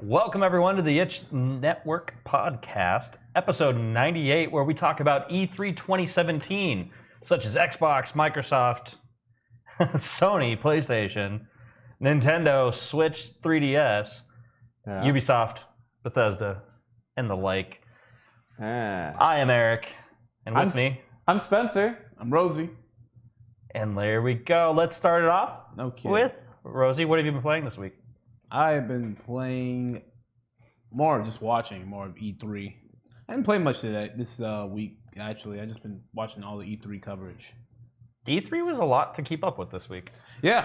Welcome, everyone, to the Itch Network podcast, episode 98, where we talk about E3 2017, such as Xbox, Microsoft, Sony, PlayStation, Nintendo, Switch, 3DS, Ubisoft, Bethesda, and the like. I am Eric, and with me... I'm Spencer. I'm Rosie. And there we go. Let's start it off with Rosie. What have you been playing this week? I have been playing more, just watching more of E3. I didn't play much today this week, actually. I just been watching all the E3 coverage. E3 was a lot to keep up with this week. Yeah.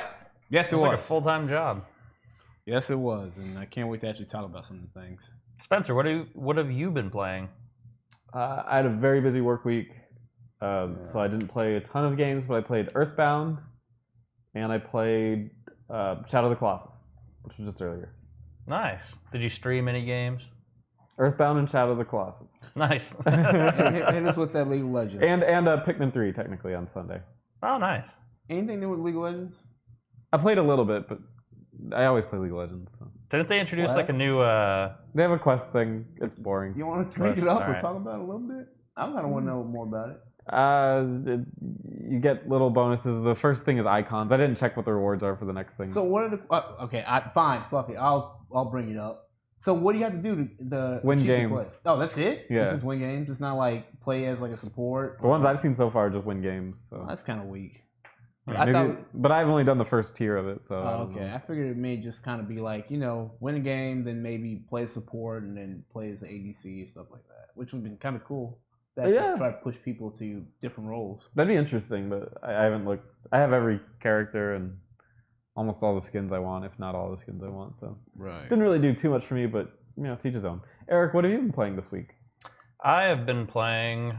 Yes, it was. Like a full-time job. Yes, it was, and I can't wait to actually talk about some of the things. Spencer, what have you been playing? I had a very busy work week, so I didn't play a ton of games, but I played Earthbound, and I played Shadow of the Colossus, which was just earlier. Nice. Did you stream any games? Earthbound and Shadow of the Colossus. Nice. Hit us with that League of Legends. And Pikmin 3, technically, on Sunday. Oh, nice. Anything new with League of Legends? I played a little bit, but I always play League of Legends. So. Didn't they introduce like a new... They have a quest thing. It's boring. You want to bring it up and talk about it a little bit? I kind of want to know more about it. You get little bonuses. The first thing is icons. I didn't check what the rewards are for the next thing. So what are the... okay, fine, fuck it. I'll bring it up. So what do you have to do to win games? Play? Oh, that's it? Yeah. It's just win games? It's not like play as like a support? The ones I've seen so far just win games. So. Oh, that's kind of weak. But I've only done the first tier of it, so. Oh, okay. I figured it may just kind of be like, win a game, then maybe play support, and then play as an ADC and stuff like that, which would be kind of cool. Try to push people to different roles. That'd be interesting, but I haven't looked. I have every character and almost all the skins I want, if not all the skins I want. So didn't really do too much for me, but to each his own. Eric, what have you been playing this week? I have been playing.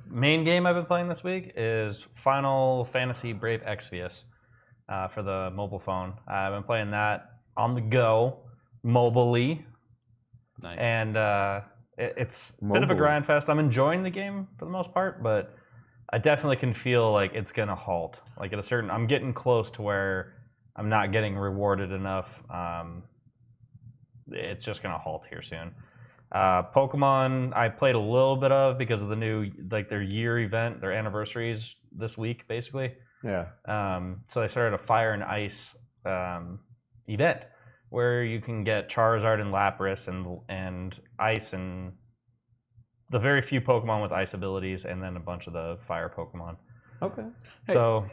Main game I've been playing this week is Final Fantasy Brave Exvius for the mobile phone. I've been playing that on the go, mobilely. Nice. And it's a bit of a grind fest. I'm enjoying the game for the most part, but I definitely can feel like it's gonna halt. Like I'm getting close to where I'm not getting rewarded enough. It's just gonna halt here soon. Pokemon I played a little bit of because of the new their year event, their anniversaries this week basically. Yeah. So they started a Fire and Ice event where you can get Charizard and Lapras and Ice and the very few Pokemon with Ice abilities, and then a bunch of the Fire Pokemon. Okay. Hey, so,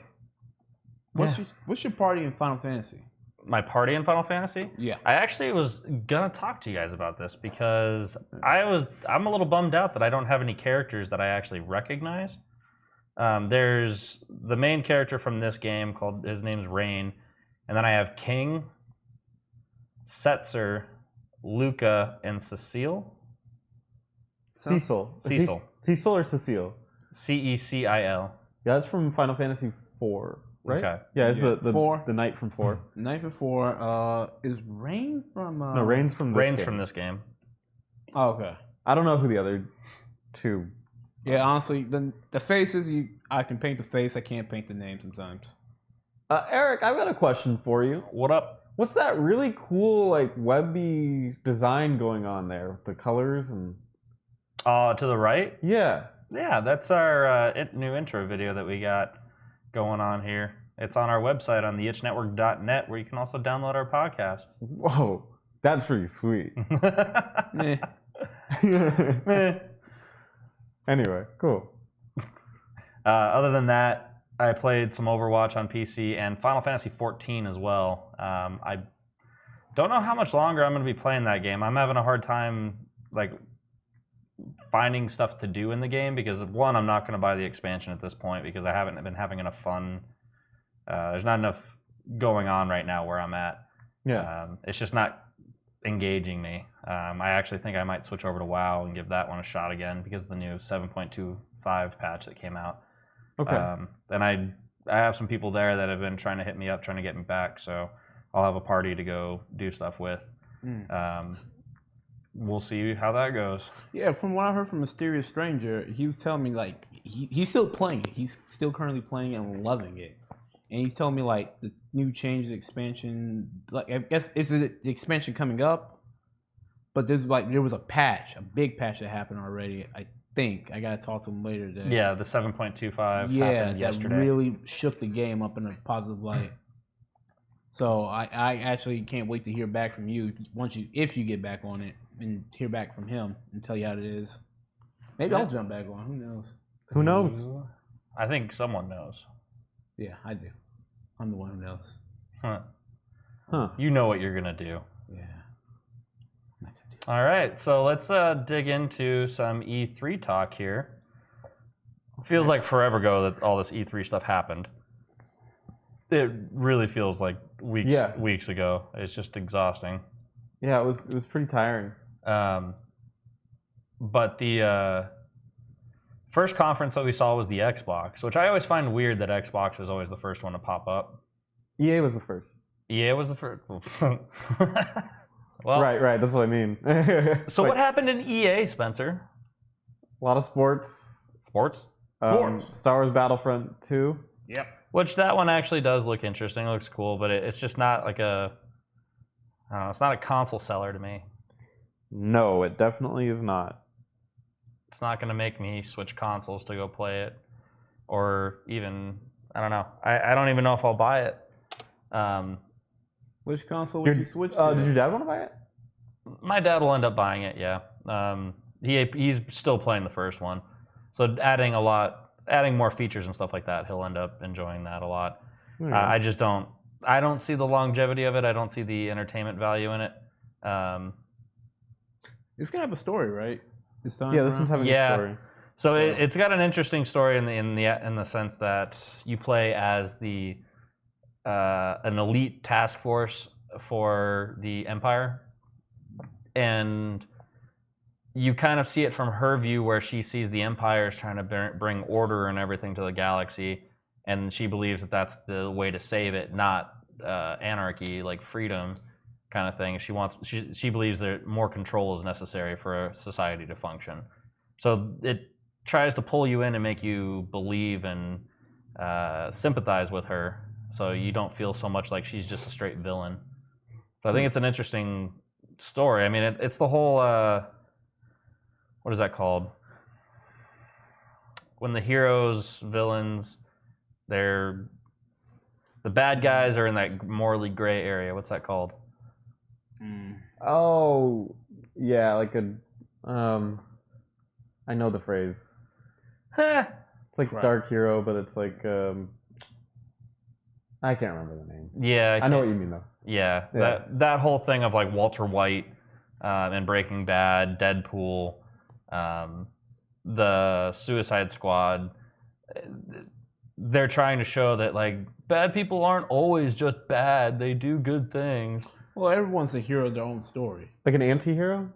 what's your party in Final Fantasy? My party in Final Fantasy? Yeah. I actually was gonna talk to you guys about this because I'm a little bummed out that I don't have any characters that I actually recognize. There's the main character from this game his name's Rain, and then I have King, Setzer, Luca, and Cecile. Cecil. Cecil or Cecile? Cecil. Yeah, that's from Final Fantasy IV, right? Okay. Yeah, it's the 4. The knight from 4. Knight from 4. Is Rain from... No, Rain's from this game. Oh, okay. I don't know who the other two... Yeah, honestly, the faces, I can paint the face. I can't paint the name sometimes. Eric, I've got a question for you. What up? What's that really cool, webby design going on there with the colors and... To the right? Yeah. Yeah, that's our new intro video that we got going on here. It's on our website on theitchnetwork.net, where you can also download our podcasts. Whoa, that's pretty sweet. Anyway, cool. Other than that, I played some Overwatch on PC and Final Fantasy XIV as well. I don't know how much longer I'm going to be playing that game. I'm having a hard time finding stuff to do in the game because, one, I'm not going to buy the expansion at this point because I haven't been having enough fun. There's not enough going on right now where I'm at. Yeah. It's just not engaging me. I actually think I might switch over to WoW and give that one a shot again because of the new 7.25 patch that came out. Okay. And I have some people there that have been trying to hit me up, trying to get me back, so I'll have a party to go do stuff with. We'll see how that goes. Yeah, from what I heard from Mysterious Stranger, he was telling me he's still playing it. He's still currently playing it and loving it. And he's telling me new changes, expansion. Like I guess is it the expansion coming up? But there was a patch, a big patch that happened already. I think I gotta talk to them later today. Yeah, the 7.25 happened yesterday. That really shook the game up in a positive light. So I actually can't wait to hear back from you if you get back on it and hear back from him and tell you how it is. Maybe I'll jump back on. Who knows? Who knows? I think someone knows. Yeah, I do. I'm the one who knows. Huh. You know what you're gonna do. Yeah. All right, so let's dig into some E3 talk here. Feels like forever ago that all this E3 stuff happened. It really feels like weeks ago. It's just exhausting. Yeah, it was pretty tiring. But the first conference that we saw was the Xbox, which I always find weird that Xbox is always the first one to pop up. EA was the first. EA was the first. Well, right. That's what I mean. So what happened in EA, Spencer? A lot of sports. Sports. Star Wars Battlefront 2. Yep. Which that one actually does look interesting. It looks cool, but it's just not like it's not a console seller to me. No, it definitely is not. It's not going to make me switch consoles to go play it, or even I don't know. I don't even know if I'll buy it. Which console would you switch to? Did your dad want to buy it? My dad will end up buying it. Yeah. He's still playing the first one, so adding more features and stuff like that, he'll end up enjoying that a lot. I just don't. I don't see the longevity of it. I don't see the entertainment value in it. It's gonna have a story, right? This one's having a story. So it's got an interesting story in the sense that you play as an elite task force for the Empire, and you kind of see it from her view where she sees the Empire is trying to bring order and everything to the galaxy, and she believes that that's the way to save it, not anarchy, like freedom kind of thing. She believes that more control is necessary for a society to function. So it tries to pull you in and make you believe and sympathize with her, so you don't feel so much like she's just a straight villain. So I think it's an interesting story. I mean, it's the whole what is that called? When the heroes, villains, the bad guys are in that morally gray area. What's that called? Oh, yeah, like I know the phrase. It's like Dark Hero, but it's like I can't remember the name. Yeah, I know what you mean though. Yeah. That whole thing of like Walter White and Breaking Bad, Deadpool, the Suicide Squad. They're trying to show that like bad people aren't always just bad; they do good things. Well, everyone's a hero of their own story. Like an anti-hero?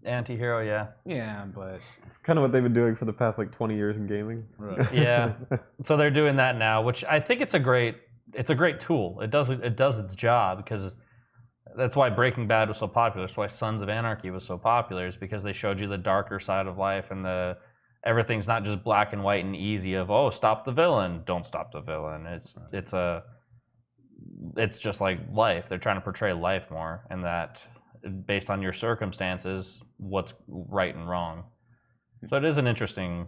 Anti-hero, yeah. Yeah, but it's kind of what they've been doing for the past like 20 years in gaming. Right. Yeah. So they're doing that now, which I think it's a great tool. It does its job, because that's why Breaking Bad was so popular. That's why Sons of Anarchy was so popular, is because they showed you the darker side of life, and everything's not just black and white and easy of, oh, stop the villain, don't stop the villain. It's just like life. They're trying to portray life more, and that based on your circumstances, what's right and wrong. So it is an interesting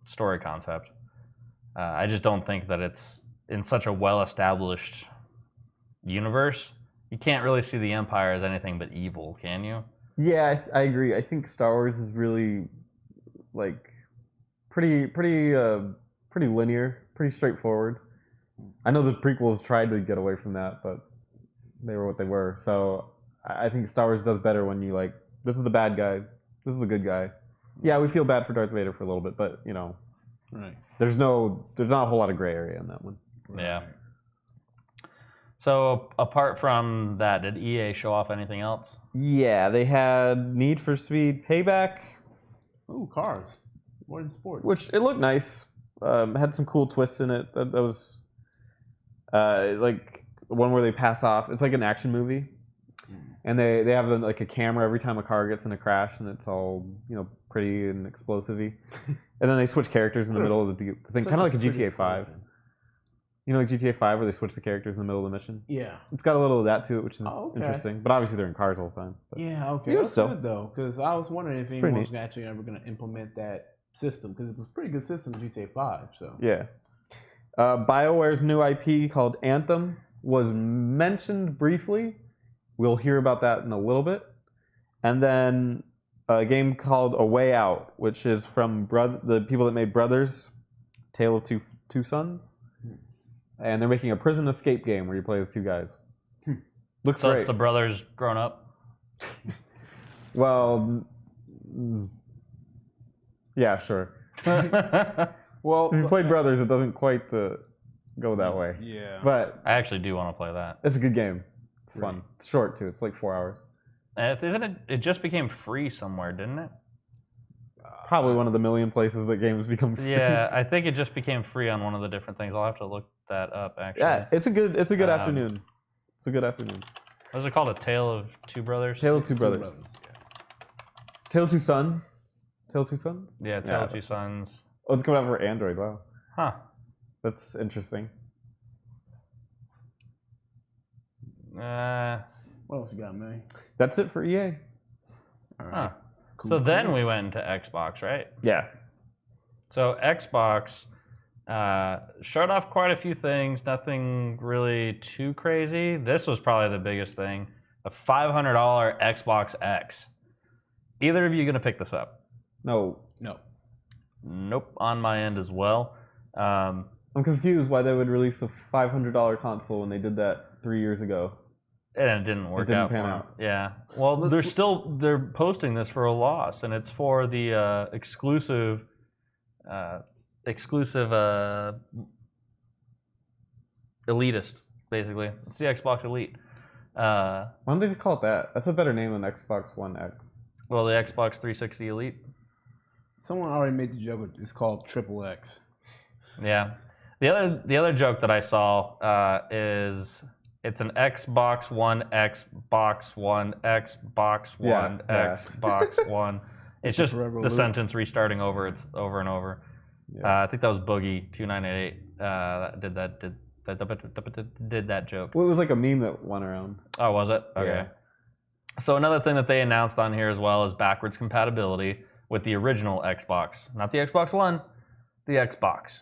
story concept. I just don't think that it's in such a well-established universe. You can't really see the Empire as anything but evil, can you? Yeah, I agree. I think Star Wars is really like pretty linear, pretty straightforward. I know the prequels tried to get away from that, but they were what they were. So I think Star Wars does better when you like, this is the bad guy, this is the good guy. Yeah, we feel bad for Darth Vader for a little bit, but you know, right. There's not a whole lot of gray area in that one. Yeah. So apart from that, did EA show off anything else? Yeah, they had Need for Speed Payback. Ooh, cars. More than sports. Which, it looked nice. Had some cool twists in it. That was like one where they pass off. It's like an action movie. And they have like a camera every time a car gets in a crash, and it's all, you know, pretty and explosive-y. And then they switch characters in the middle of the thing, kind of like a GTA 5. You know, like GTA 5 where they switch the characters in the middle of the mission? Yeah. It's got a little of that to it, which is Okay. interesting. But obviously they're in cars all the time. But Yeah, okay. Yeah, That's still. good, though, because I was wondering if Pretty anyone was neat. actually ever going to implement that system, because it was a pretty good system in GTA 5, so. Yeah. BioWare's new IP called Anthem was mentioned briefly. We'll hear about that in a little bit. And then a game called A Way Out, which is from the people that made Brothers, Tale of Two Sons. And they're making a prison escape game where you play as two guys. Looks So great. it's the brothers grown up. Well, yeah, sure. Well, If you played Brothers, it doesn't quite go that way. yeah. But I actually do want to play that. it's a good game. It's fun. It's short, too. It's like 4 hours. Isn't it? It just became free somewhere, didn't it? Probably one of the million places that games become free. Yeah, I think it just became free on one of the different things. I'll have to look that up. Actually, Yeah, it's a good Um, afternoon. It's a good afternoon. What is it called? A Tale of Two Brothers. Tale of Two Brothers. Tale of Two Sons. Tale of Two Sons? Yeah, Tale of Two Sons. Oh, it's coming out for Android. Wow. Huh. That's interesting. Uh, What else you got, man? That's it for EA. All right. huh. So then we went into Xbox, right? Yeah. So Xbox showed off quite a few things. Nothing really too crazy. This was probably the biggest thing: a $500 Xbox X. Either of you gonna pick this up? No. No. Nope. On my end as well. I'm confused why they would release a $500 console when they did that 3 years ago. And it didn't work didn't out pan for them. out. Yeah. Well, they're posting this for a loss, and it's for the exclusive elitist, basically. It's the Xbox Elite. Why don't they just call it that? That's a better name than Xbox One X. Well, the Xbox 360 Elite. Someone already made the joke. It's called Triple X. Yeah. The other joke that I saw is it's an Xbox One, Xbox One, Xbox One, Yeah. Xbox One. It's a just forever the loop. sentence restarting over. It's over and over. Yeah. I think that was Boogie 298 that did that joke. Well, it was like a meme that went around. Oh, was it? Okay. Yeah. So another thing that they announced on here as well is backwards compatibility with the original Xbox, not the Xbox One, the Xbox.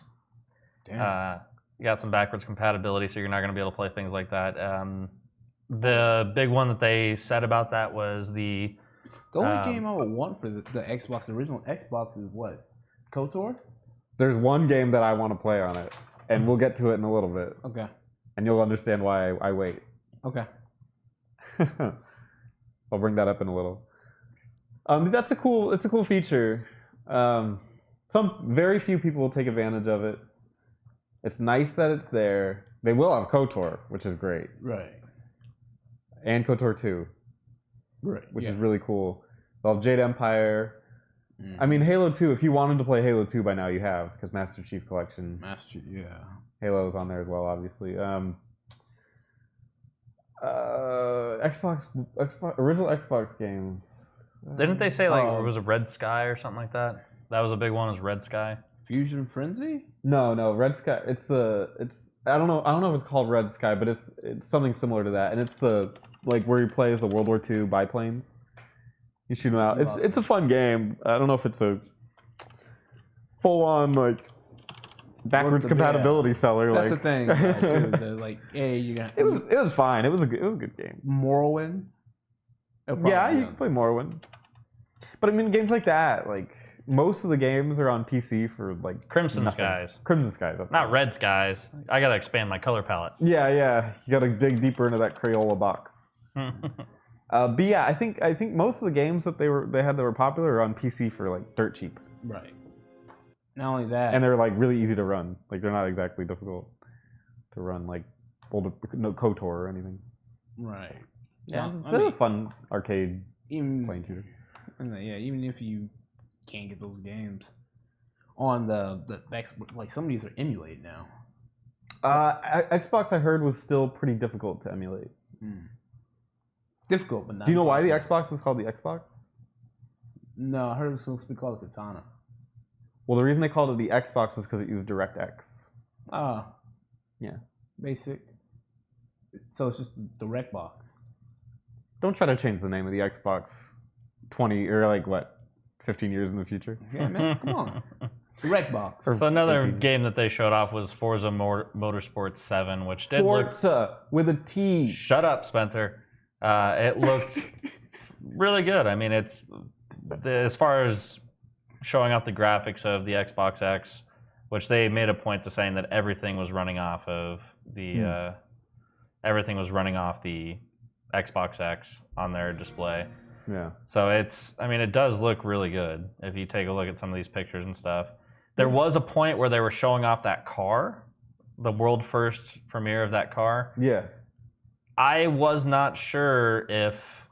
Damn. You got some backwards compatibility, so you're not going to be able to play things like that. The big one that they said about that was The only game I would want for the Xbox, the original Xbox, is what? KOTOR? There's one game that I want to play on it, and we'll get to it in a little bit, Okay. and you'll understand why I wait. Okay. I'll bring that up in a little. It's a cool feature. Very few people will take advantage of it. It's nice that it's there. They will have KOTOR, which is great, Right. and KOTOR 2, Right. which is really cool. They'll have Jade Empire. Mm. I mean, Halo 2, if you wanted to play Halo 2 by now, you have, because Master Chief Collection. Master. Yeah. Halo is on there as well, obviously. Xbox, original Xbox games. Didn't they say like it was a Red Sky or something like that? That was a big one. Was Red Sky? Fusion Frenzy? No, Red Sky. It's I don't know if it's called Red Sky, but it's something similar to that, and it's the like where you play as the World War II biplanes. You shoot them out. It's a fun game. I don't know if it's a full on like backwards compatibility seller. That's like, the thing. Right, too, is that, like, hey, you got It was fine. It was a good game. Morrowind. Yeah, you can play Morrowind. But I mean, games like that, like most of the games are on PC for like Crimson nothing. Skies. Crimson Skies. That's Not it. Red Skies. I gotta expand my color palette. Yeah. You got to dig deeper into that Crayola box. But yeah, I think most of the games that they had that were popular are on PC for like dirt cheap, Right. Not only that. and they're like really easy to run. Like they're not exactly difficult to run, like KOTOR or anything. right. Yeah, Well, it's I mean, a fun arcade even playing shooter. even if you can't get those games on the Xbox, like some of these are emulated now. Xbox, I heard, was still pretty difficult to emulate. Difficult, but not. Do you know why the impossible. Xbox was called the Xbox? No, I heard it was supposed to be called a Katana. Well, the reason they called it the Xbox was because it used DirectX. Ah, Yeah. Basic. So it's just the rec box. Don't try to change the name of the Xbox 20 or like what, 15 years in the future. Yeah, man, come on. The rec box. So another 15. game that they showed off was Forza Motorsport 7, which did look... Forza with a T. Shut up, Spencer. It looked really good. I mean, it's as far as showing off the graphics of the Xbox X, which they made a point to saying that everything was running off of the everything was running off the Xbox X on their display. Yeah. So it does look really good if you take a look at some of these pictures and stuff. There was a point where they were showing off that car, the world first premiere of that car. Yeah. I was not sure if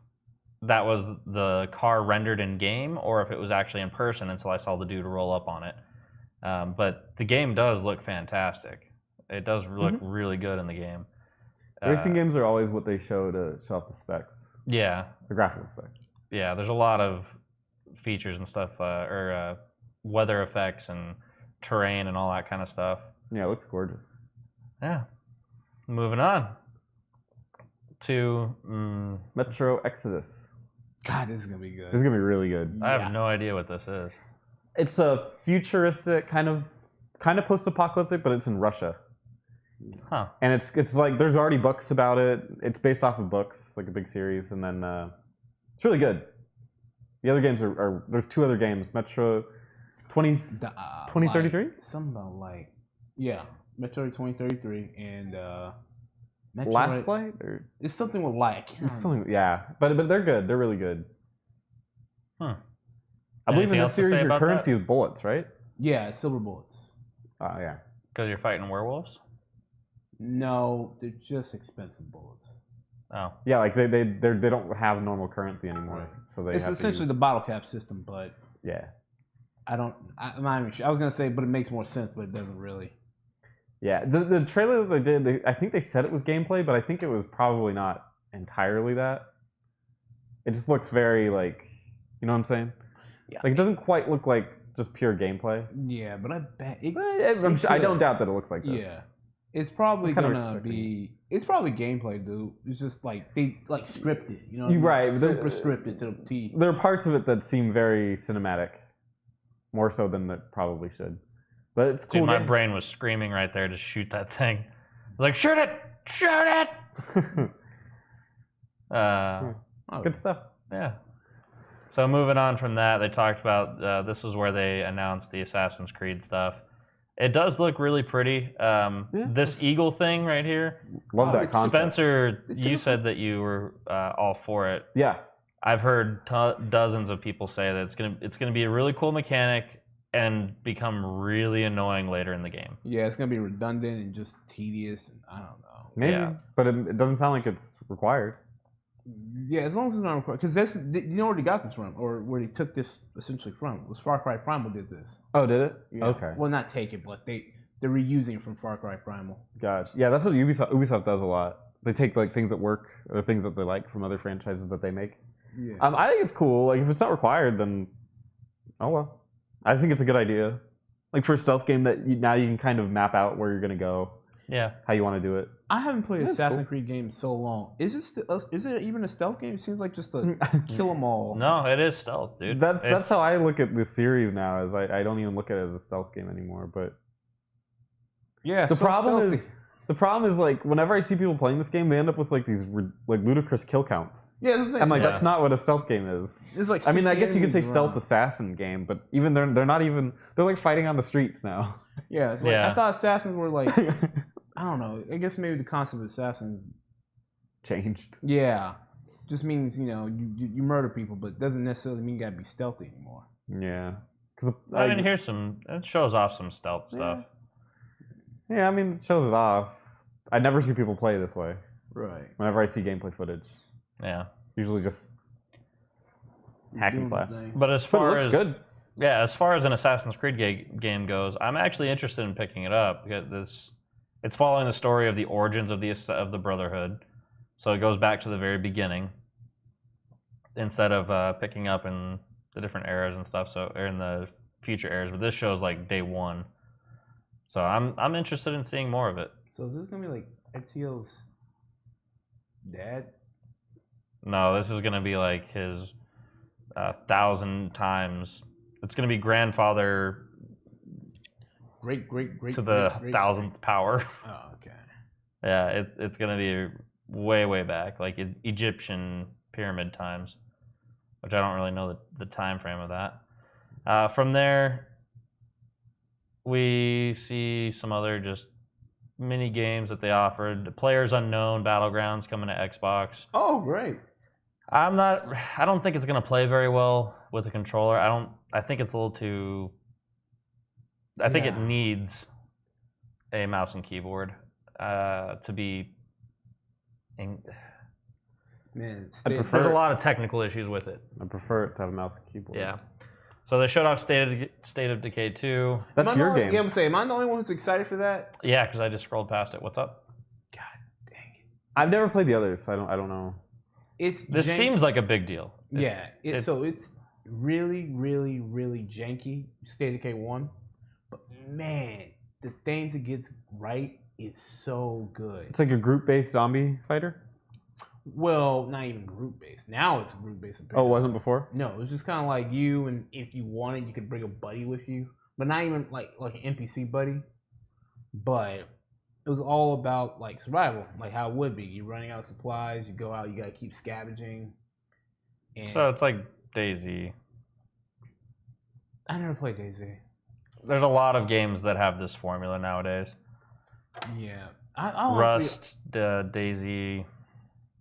that was the car rendered in game or if it was actually in person until I saw the dude roll up on it. But the game does look fantastic. It does look really good in the game. Racing games are always what they show to show off the specs. Yeah. The graphical specs. Yeah, there's a lot of features and stuff, or weather effects and terrain and all that kind of stuff. Yeah, it looks gorgeous. Yeah. Moving on to... Metro Exodus. God, this is going to be good. This is going to be really good. I have no idea what this is. It's a futuristic, kind of post-apocalyptic, but it's in Russia. Huh. And it's like, there's already books about it. It's based off of books, like a big series, and then it's really good. The other games are there's two other games, Metro 2033? Something about light. Yeah, Metro 2033 and Metro Last Light? Or it's something with light. I can't remember. something, yeah. But they're good. They're really good. Huh. I believe Anything in else this to series say your about currency that? is bullets, right? Yeah, silver bullets. Oh, yeah. Because you're fighting werewolves? No, they're just expensive bullets. Oh. Yeah, like they don't have normal currency anymore. Right. So they It's have to essentially use, the bottle cap system, but yeah. I'm not even sure. I was gonna say, but it makes more sense, but it doesn't really. Yeah, the trailer that they did, I think they said it was gameplay, but I think it was probably not entirely that. It just looks very like, you know what I'm saying? Yeah. Like it doesn't quite look like just pure gameplay. Yeah, but I bet it. But I don't doubt that it looks like this. Yeah, it's probably I'm kinda gonna expecting be. It's probably gameplay, dude. It's just like they like scripted, you know? You're right. Super scripted to the T. There are parts of it that seem very cinematic, more so than it probably should. But it's cool. Dude, my game. brain was screaming right there to shoot that thing. I was like, shoot it! Shoot it! Good stuff. Yeah. So moving on from that, they talked about, this was where they announced the Assassin's Creed stuff. It does look really pretty. This eagle thing right here. Love that concept. Spencer, you said that you were all for it. Yeah. I've heard dozens of people say that it's gonna be a really cool mechanic and become really annoying later in the game. Yeah, it's gonna be redundant and just tedious. And I don't know. Maybe. Yeah. But it doesn't sound like it's required. Yeah, as long as it's not required. Because that's you know where they got this from, or where they took this essentially from. It was Far Cry Primal did this. Oh, did it? Yeah. Okay. Well, not take it, but they're reusing it from Far Cry Primal. Gosh. Yeah, that's what Ubisoft does a lot. They take like things that work or things that they like from other franchises that they make. Yeah. I think it's cool. Like if it's not required, then oh well. I think it's a good idea. Like for a stealth game that now you can kind of map out where you're gonna go, Yeah. how you want to do it. I haven't played That's Assassin's cool. Creed game in so long. Is it even a stealth game? It seems like just a kill 'em all. No, it is stealth, dude. That's how I look at this series now. Is I don't even look at it as a stealth game anymore. But Yeah. the so problem is like whenever I see people playing this game, they end up with like these like ludicrous kill counts. Yeah, that's what I'm saying. I'm like, Yeah. that's not what a stealth game is. It's like I mean, I guess you could say 60 stealth enemies assassin game, but even they're not even they're like fighting on the streets now. around. Yeah, it's like, Yeah. I thought assassins were like I don't know. I guess maybe the concept of assassins. Changed. Yeah, just means you murder people, but doesn't necessarily mean you gotta be stealthy anymore. Yeah. Because I mean, it shows off some stealth stuff. yeah, I mean, it shows it off. I never see people play this way. Right. Whenever I see gameplay footage, Yeah. usually just hack and slash. But as But it far looks as good. yeah, as far as an Assassin's Creed game goes, I'm actually interested in picking it up because it's following the story of the origins of the Brotherhood, so it goes back to the very beginning instead of picking up in the different eras and stuff. So or in the future eras, but this shows like day one. So I'm interested in seeing more of it. So is this gonna be like Ezio's dad? No, this is gonna be like his 1,000 times. It's gonna be grandfather Great to the 1,000th power. Oh, okay. Yeah, it's gonna be way back, like Egyptian pyramid times, which I don't really know the time frame of that. From there, we see some other just mini games that they offered. Players Unknown Battlegrounds coming to Xbox. Oh, great. I don't think it's gonna play very well with a controller. I think it's a little too. I think it needs a mouse and keyboard to be. Man, There's a lot of technical issues with it. I prefer it to have a mouse and keyboard. Yeah. So they showed off State of Decay 2. That's your game. Yeah, I'm saying, am I the only one who's excited for that? Yeah, because I just scrolled past it. What's up? God dang it! I've never played the others, so I don't know. This seems like a big deal. It's really janky. State of Decay 1, but man, the things it gets right is so good. It's like a group-based zombie fighter. Well, not even group based. Now it's group based. Oh, it wasn't before? No, it was just kind of like you, and if you wanted, you could bring a buddy with you, but not even like an NPC buddy. But it was all about like survival, like how it would be. You're running out of supplies. You go out. You got to keep scavenging. And So it's like DayZ. I never played DayZ. There's a lot of games that have this formula nowadays. Yeah, Rust, DayZ.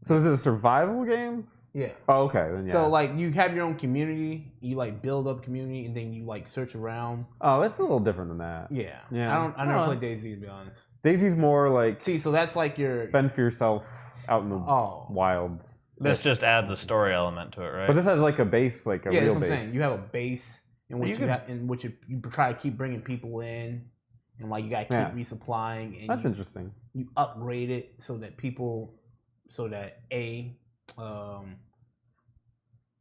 So is it a survival game? Yeah. Oh, okay. Then yeah. So like you have your own community, you like build up community, and then you like search around. Oh, it's a little different than that. Yeah. Yeah. I never played DayZ, to be honest. DayZ's more like See, so that's like your fend for yourself out in the wilds. This just adds a story element to it, right? But this has like a base, like a yeah, real that's what I'm base. saying. You have a base in which you try to keep bringing people in, and like you got to keep resupplying. And that's interesting. You upgrade it so that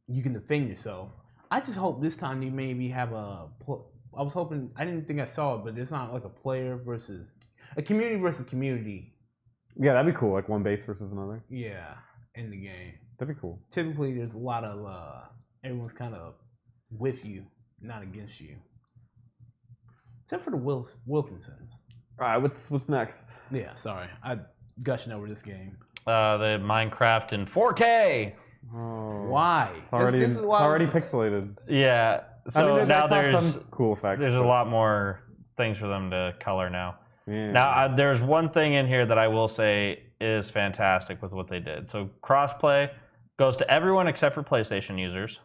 you can defend yourself. I just hope this time you maybe have I was hoping, I didn't think I saw it, but it's not like a player versus a community versus community. Yeah, that'd be cool. Like one base versus another. Yeah, in the game. That'd be cool. Typically, there's a lot of everyone's kind of with you, not against you, except for the Wilkinsons. All right, what's next? Yeah, sorry, I gushing over this game. The Minecraft in 4K. Oh, Why? It's already pixelated. Yeah. So I mean, now there's some cool effects. There's a lot more things for them to color now. Yeah. Now there's one thing in here that I will say is fantastic with what they did. So crossplay goes to everyone except for PlayStation users.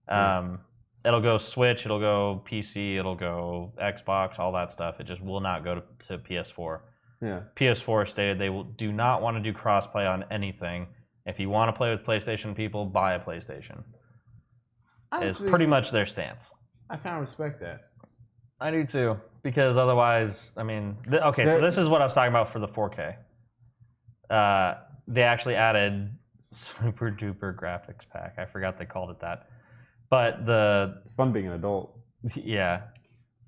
It'll go Switch, it'll go PC, it'll go Xbox, all that stuff. It just will not go to PS4. Yeah. PS4 stated they do not want to do crossplay on anything. If you want to play with PlayStation people, buy a PlayStation. Is pretty much their stance. I kind of respect that. I do too, because otherwise, I mean, so this is what I was talking about for the 4K. They actually added super duper graphics pack. I forgot they called it that, but it's fun being an adult. Yeah,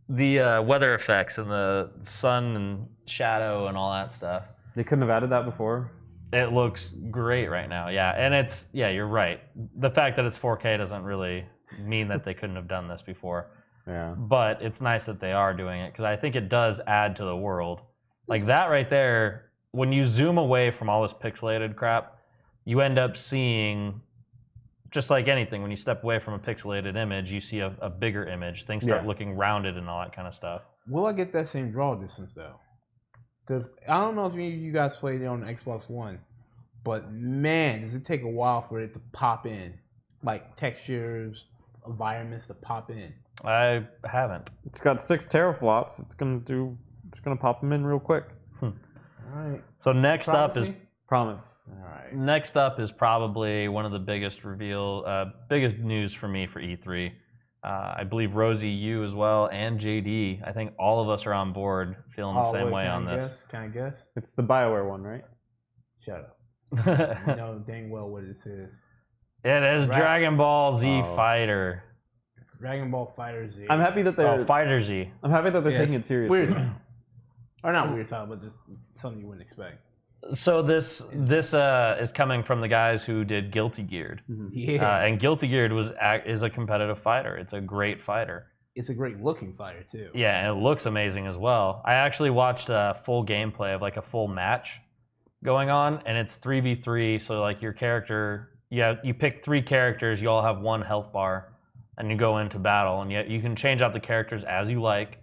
the weather effects and the sun and shadow and all that stuff. They couldn't have added that before. It looks great right now. Yeah, and you're right. The fact that it's 4K doesn't really mean that they couldn't have done this before. Yeah. But it's nice that they are doing it because I think it does add to the world. Like that right there, when you zoom away from all this pixelated crap, you end up seeing, just like anything, when you step away from a pixelated image, you see a bigger image. Things start looking rounded and all that kind of stuff. Will I get that same draw distance though? Because I don't know if any of you guys played it on Xbox One, but man, does it take a while for it to pop in, like textures, environments to pop in. I haven't. It's got 6 teraflops. It's gonna pop them in real quick. All right. So next up is Promise. All right. Next up is probably one of the biggest biggest news for me for E3. I believe Rosie, you as well, and JD. I think all of us are on board, feeling the same way on this. Can I guess? It's the BioWare one, right? Shut up. You know dang well what this is. It is Dragon Ball Z Fighter. Dragon Ball Fighter Z. I'm happy that they're Fighter Z. I'm happy that they're taking it seriously. Weird. Or not weird title, but just something you wouldn't expect. So this is coming from the guys who did Guilty Geared. Yeah. And Guilty Geared is a competitive fighter. It's a great fighter. It's a great looking fighter too. Yeah, and it looks amazing as well. I actually watched a full gameplay of like a full match going on, and it's 3v3. So like your character, you pick 3 characters. You all have 1 health bar, and you go into battle. And yet you can change out the characters as you like,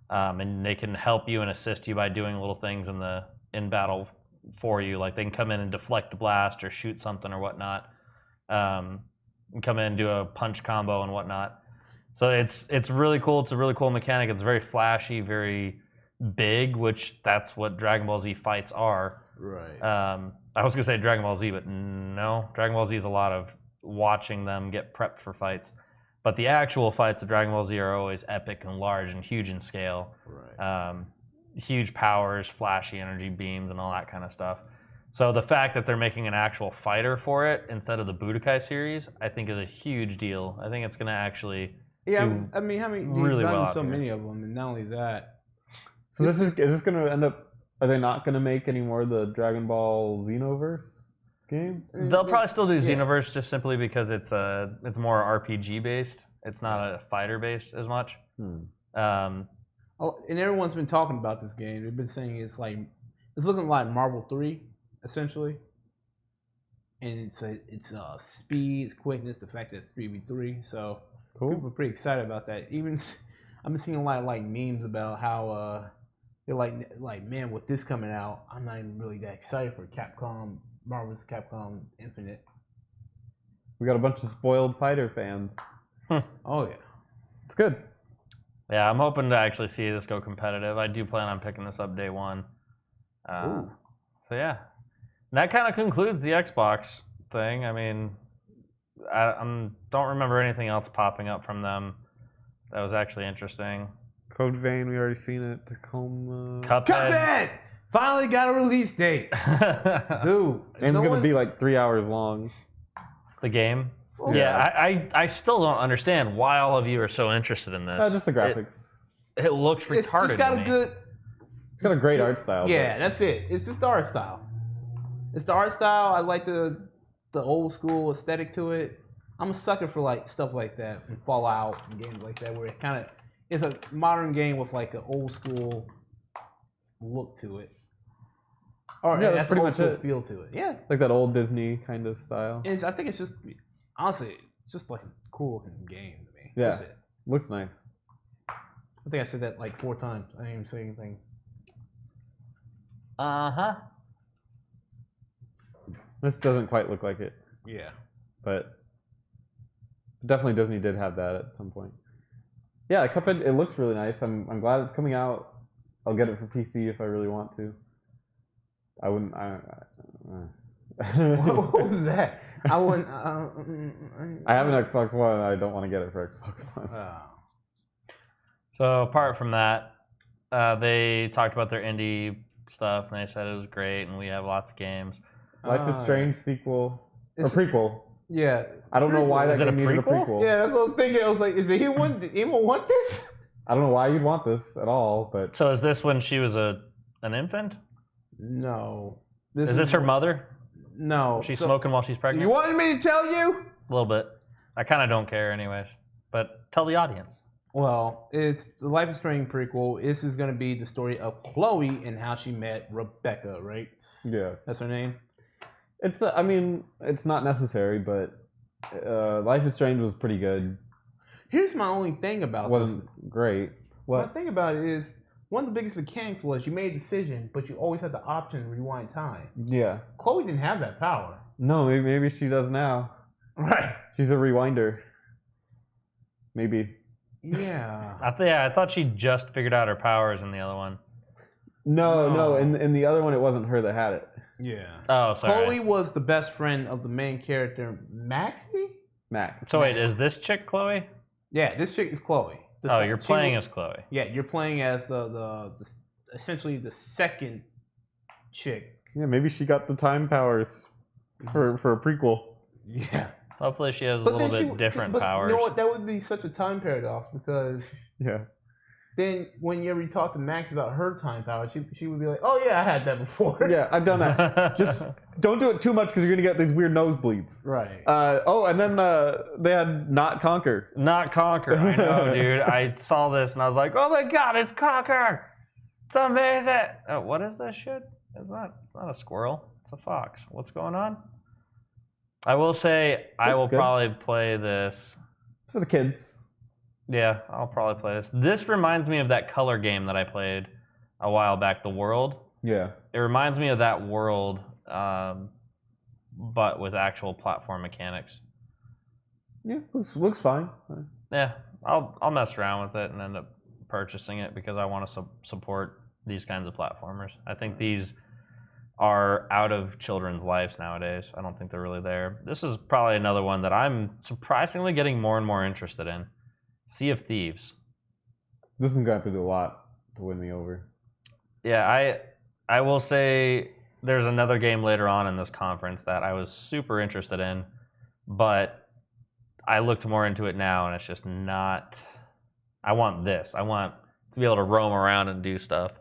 and they can help you and assist you by doing little things in battle for you. Like they can come in and deflect a blast or shoot something or whatnot. And come in and do a punch combo and whatnot. So it's really cool. It's a really cool mechanic. It's very flashy, very big, which that's what Dragon Ball Z fights are. Right. I was gonna say Dragon Ball Z, but no. Dragon Ball Z is a lot of watching them get prepped for fights. But the actual fights of Dragon Ball Z are always epic and large and huge in scale. Right. Huge powers, flashy energy beams, and all that kind of stuff. So the fact that they're making an actual fighter for it instead of the Budokai series, I think is a huge deal. I think it's gonna actually I mean, how many? really well out so here. many of them, and not only that. So is this going to end up? Are they not going to make any more of the Dragon Ball Xenoverse games? They'll probably still do Yeah. Xenoverse just simply because it's more RPG based. It's not a fighter based as much. Oh, and everyone's been talking about this game. They've been saying it's looking like Marvel 3, essentially. And it's speed, it's quickness, the fact that it's 3v3. So Cool. people are pretty excited about that. Even I've been seeing a lot of like memes about how they're like man, with this coming out, I'm not even really that excited for Marvel's Capcom Infinite. We got a bunch of spoiled fighter fans. Oh yeah. It's good. Yeah, I'm hoping to actually see this go competitive. I do plan on picking this up day one. So yeah, that kind of concludes the Xbox thing. I mean, I don't remember anything else popping up from them that was actually interesting. Code Vein, we already seen it. Tacoma. Cuphead finally got a release date, dude. Game's gonna be like 3 hours long. The game. Oh, Yeah, I still don't understand why all of you are so interested in this. Just the graphics. It looks retarded. It's got to a me. good. It's got a great art style. Yeah, that's it. It's just the art style. It's the art style. I like the old school aesthetic to it. I'm a sucker for like stuff like that and Fallout and games like that where it kind of it's a modern game with like an old school look to it. Or Yeah, that's that's pretty an old much school it. feel to it. Yeah, Like that old Disney kind of style. I think it's just honestly it's just like a cool looking game to me. Yeah. That's it. Looks nice. I think I said that like 4 times. I didn't even say anything. Uh-huh. This doesn't quite look like it, Yeah. but definitely Disney did have that at some point. Yeah, Cuphead, it looks really nice. I'm glad it's coming out. I'll get it for PC if I really want to. I wouldn't. What was that? I wouldn't. I have an Xbox One. And I don't want to get it for Xbox One. So apart from that, they talked about their indie stuff, and they said it was great, and we have lots of games. Life is Strange sequel or It's- prequel. Yeah. I don't know why Is that it a game needed a prequel? prequel. Yeah, that's what I was thinking. I was like, is it anyone? Did anyone want this? I don't know why you'd want this at all, but So is this when she was an infant? No. Is this her mother? No. She's So- smoking while she's pregnant? You wanted me to tell you? A little bit. I kind of don't care anyways. But tell the audience. Well, it's the Life is Strange prequel. This is going to be the story of Chloe and how she met Rebecca, right? yeah. That's her name? It's. I mean, it's not necessary, but Life is Strange was pretty good. Here's my only thing about It this. wasn't great. My What? thing about it is, one of the biggest mechanics was you made a decision, but you always had the option to rewind time. Yeah. Chloe didn't have that power. No, maybe she does now. Right. She's a rewinder. Maybe. Yeah. I thought she just figured out her powers in the other one. No. No. In the other one, it wasn't her that had it. Yeah. Oh, sorry. Chloe was the best friend of the main character, Maxie? Max. So wait, is this chick Chloe? Yeah, this chick is Chloe. Oh, you're playing as Chloe. Yeah, you're playing as the essentially the second chick. Yeah, maybe she got the time powers for a prequel. Yeah. Hopefully she has a little bit different but powers. You know what? That would be such a time paradox because Yeah. then whenever you talk to Max about her time power, she would be like, "Oh yeah, I had that before." Yeah, I've done that. Just don't do it too much because you're gonna get these weird nosebleeds. Right. And then they had Not Conquer. Not Conquer. I know, dude. I saw this and I was like, oh my god, it's Conquer. It's amazing. What is this shit? It's not a squirrel. It's a fox. What's going on? I will say I will probably play this. It's for the kids. Yeah, I'll probably play this. This reminds me of that color game that I played a while back, The World. Yeah. It reminds me of that World, but with actual platform mechanics. Yeah, looks fine. Yeah, I'll mess around with it and end up purchasing it because I want to support these kinds of platformers. I think these are out of children's lives nowadays. I don't think they're really there. This is probably another one that I'm surprisingly getting more and more interested in. Sea of Thieves. This is gonna have to do a lot to win me over. Yeah, I will say there's another game later on in this conference that I was super interested in, but I looked more into it now and it's just not. I want this. I want to be able to roam around and do stuff.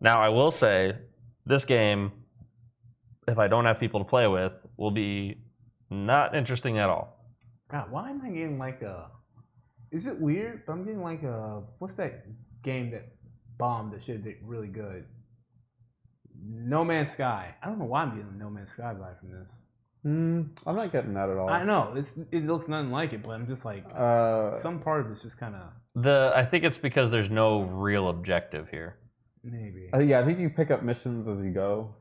Now, I will say this game, if I don't have people to play with, will be not interesting at all. God, why am I getting like a? Is it weird? But I'm getting like a. What's that game that bombed that should be really good? No Man's Sky. I don't know why I'm getting a No Man's Sky vibe from this. I'm not getting that at all. I know it looks nothing like it, but I'm just like some part of it's just kind of. I think it's because there's no real objective here. Maybe. Yeah, I think you pick up missions as you go.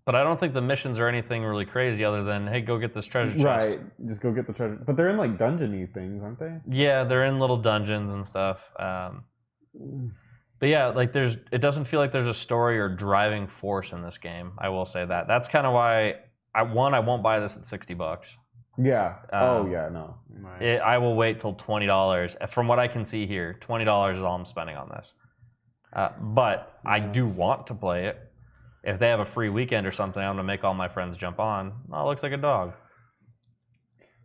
But I don't think the missions are anything really crazy other than, hey, go get this treasure chest. Right, just go get the treasure. But they're in like dungeon-y things, aren't they? Yeah, they're in little dungeons and stuff. But yeah, like it doesn't feel like there's a story or driving force in this game. I will say that. That's kind of why I won't buy this at $60. Yeah. No. Right. I will wait till $20. From what I can see here, $20 is all I'm spending on this. But I do want to play it. If they have a free weekend or something, I'm gonna make all my friends jump on. Oh, it looks like a dog.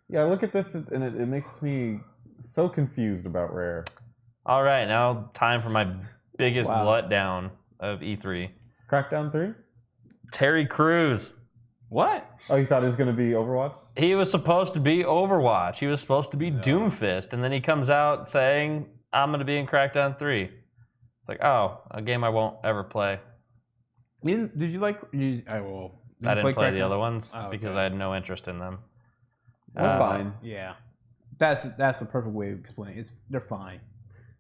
Yeah, I look at this and it makes me so confused about Rare. All right, now time for my biggest letdown of E3. Crackdown 3? Terry Crews. What? Oh, you thought it was going to be Overwatch? He was supposed to be Overwatch. He was supposed to be Doomfist, and then he comes out saying, I'm going to be in Crackdown 3. It's like, oh, a game I won't ever play. Did you like... I didn't play the other ones because I had no interest in them. They're fine. Yeah. That's the perfect way to explain it. They're fine.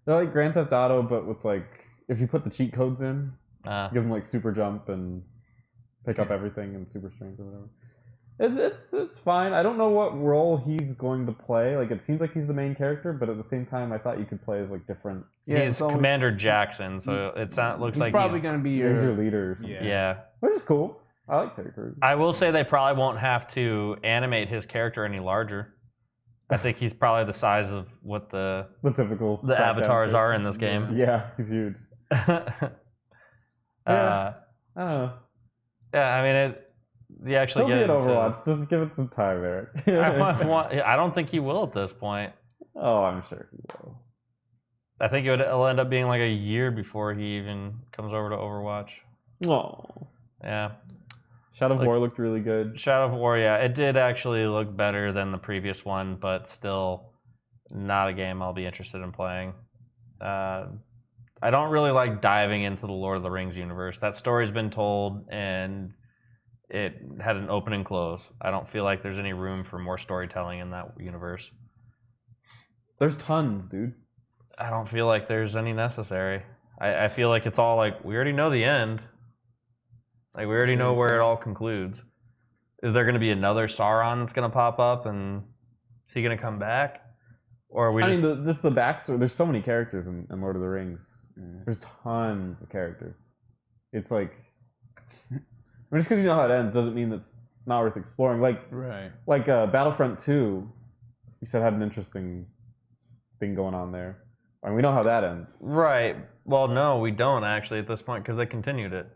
They're like Grand Theft Auto, but with like... If you put the cheat codes in, give them like super jump and pick up everything and super strength or whatever. It's fine. I don't know what role he's going to play. Like, it seems like he's the main character, but at the same time, I thought you could play as like different. Yeah, he's Commander Jackson, so looks like probably going to be your leader. Or something. Yeah, which is cool. I like Terry Crews. I will say they probably won't have to animate his character any larger. I think he's probably the size of what the typical avatars are in this game. Yeah, he's huge. I don't know. Yeah, I mean, you actually He'll get be in Overwatch. Just give it some time, Eric. I don't think he will at this point. Oh, I'm sure he will. I think it'll end up being like a year before he even comes over to Overwatch. Oh. Yeah. Shadow of War looked really good. Shadow of War, yeah. It did actually look better than the previous one, but still not a game I'll be interested in playing. I don't really like diving into the Lord of the Rings universe. That story's been told, and it had an open and close. I don't feel like there's any room for more storytelling in that universe. There's tons, dude. I don't feel like there's any necessary. I feel like it's all like, we already know the end. Like, we already know where it all concludes. Is there going to be another Sauron that's going to pop up, and is he going to come back? Or are we just the backstory. There's so many characters in Lord of the Rings. There's tons of characters. It's like, just because you know how it ends doesn't mean it's not worth exploring. Like Battlefront 2, you said had an interesting thing going on there. I mean, we know how that ends. Right. Well, no, we don't actually at this point because they continued it.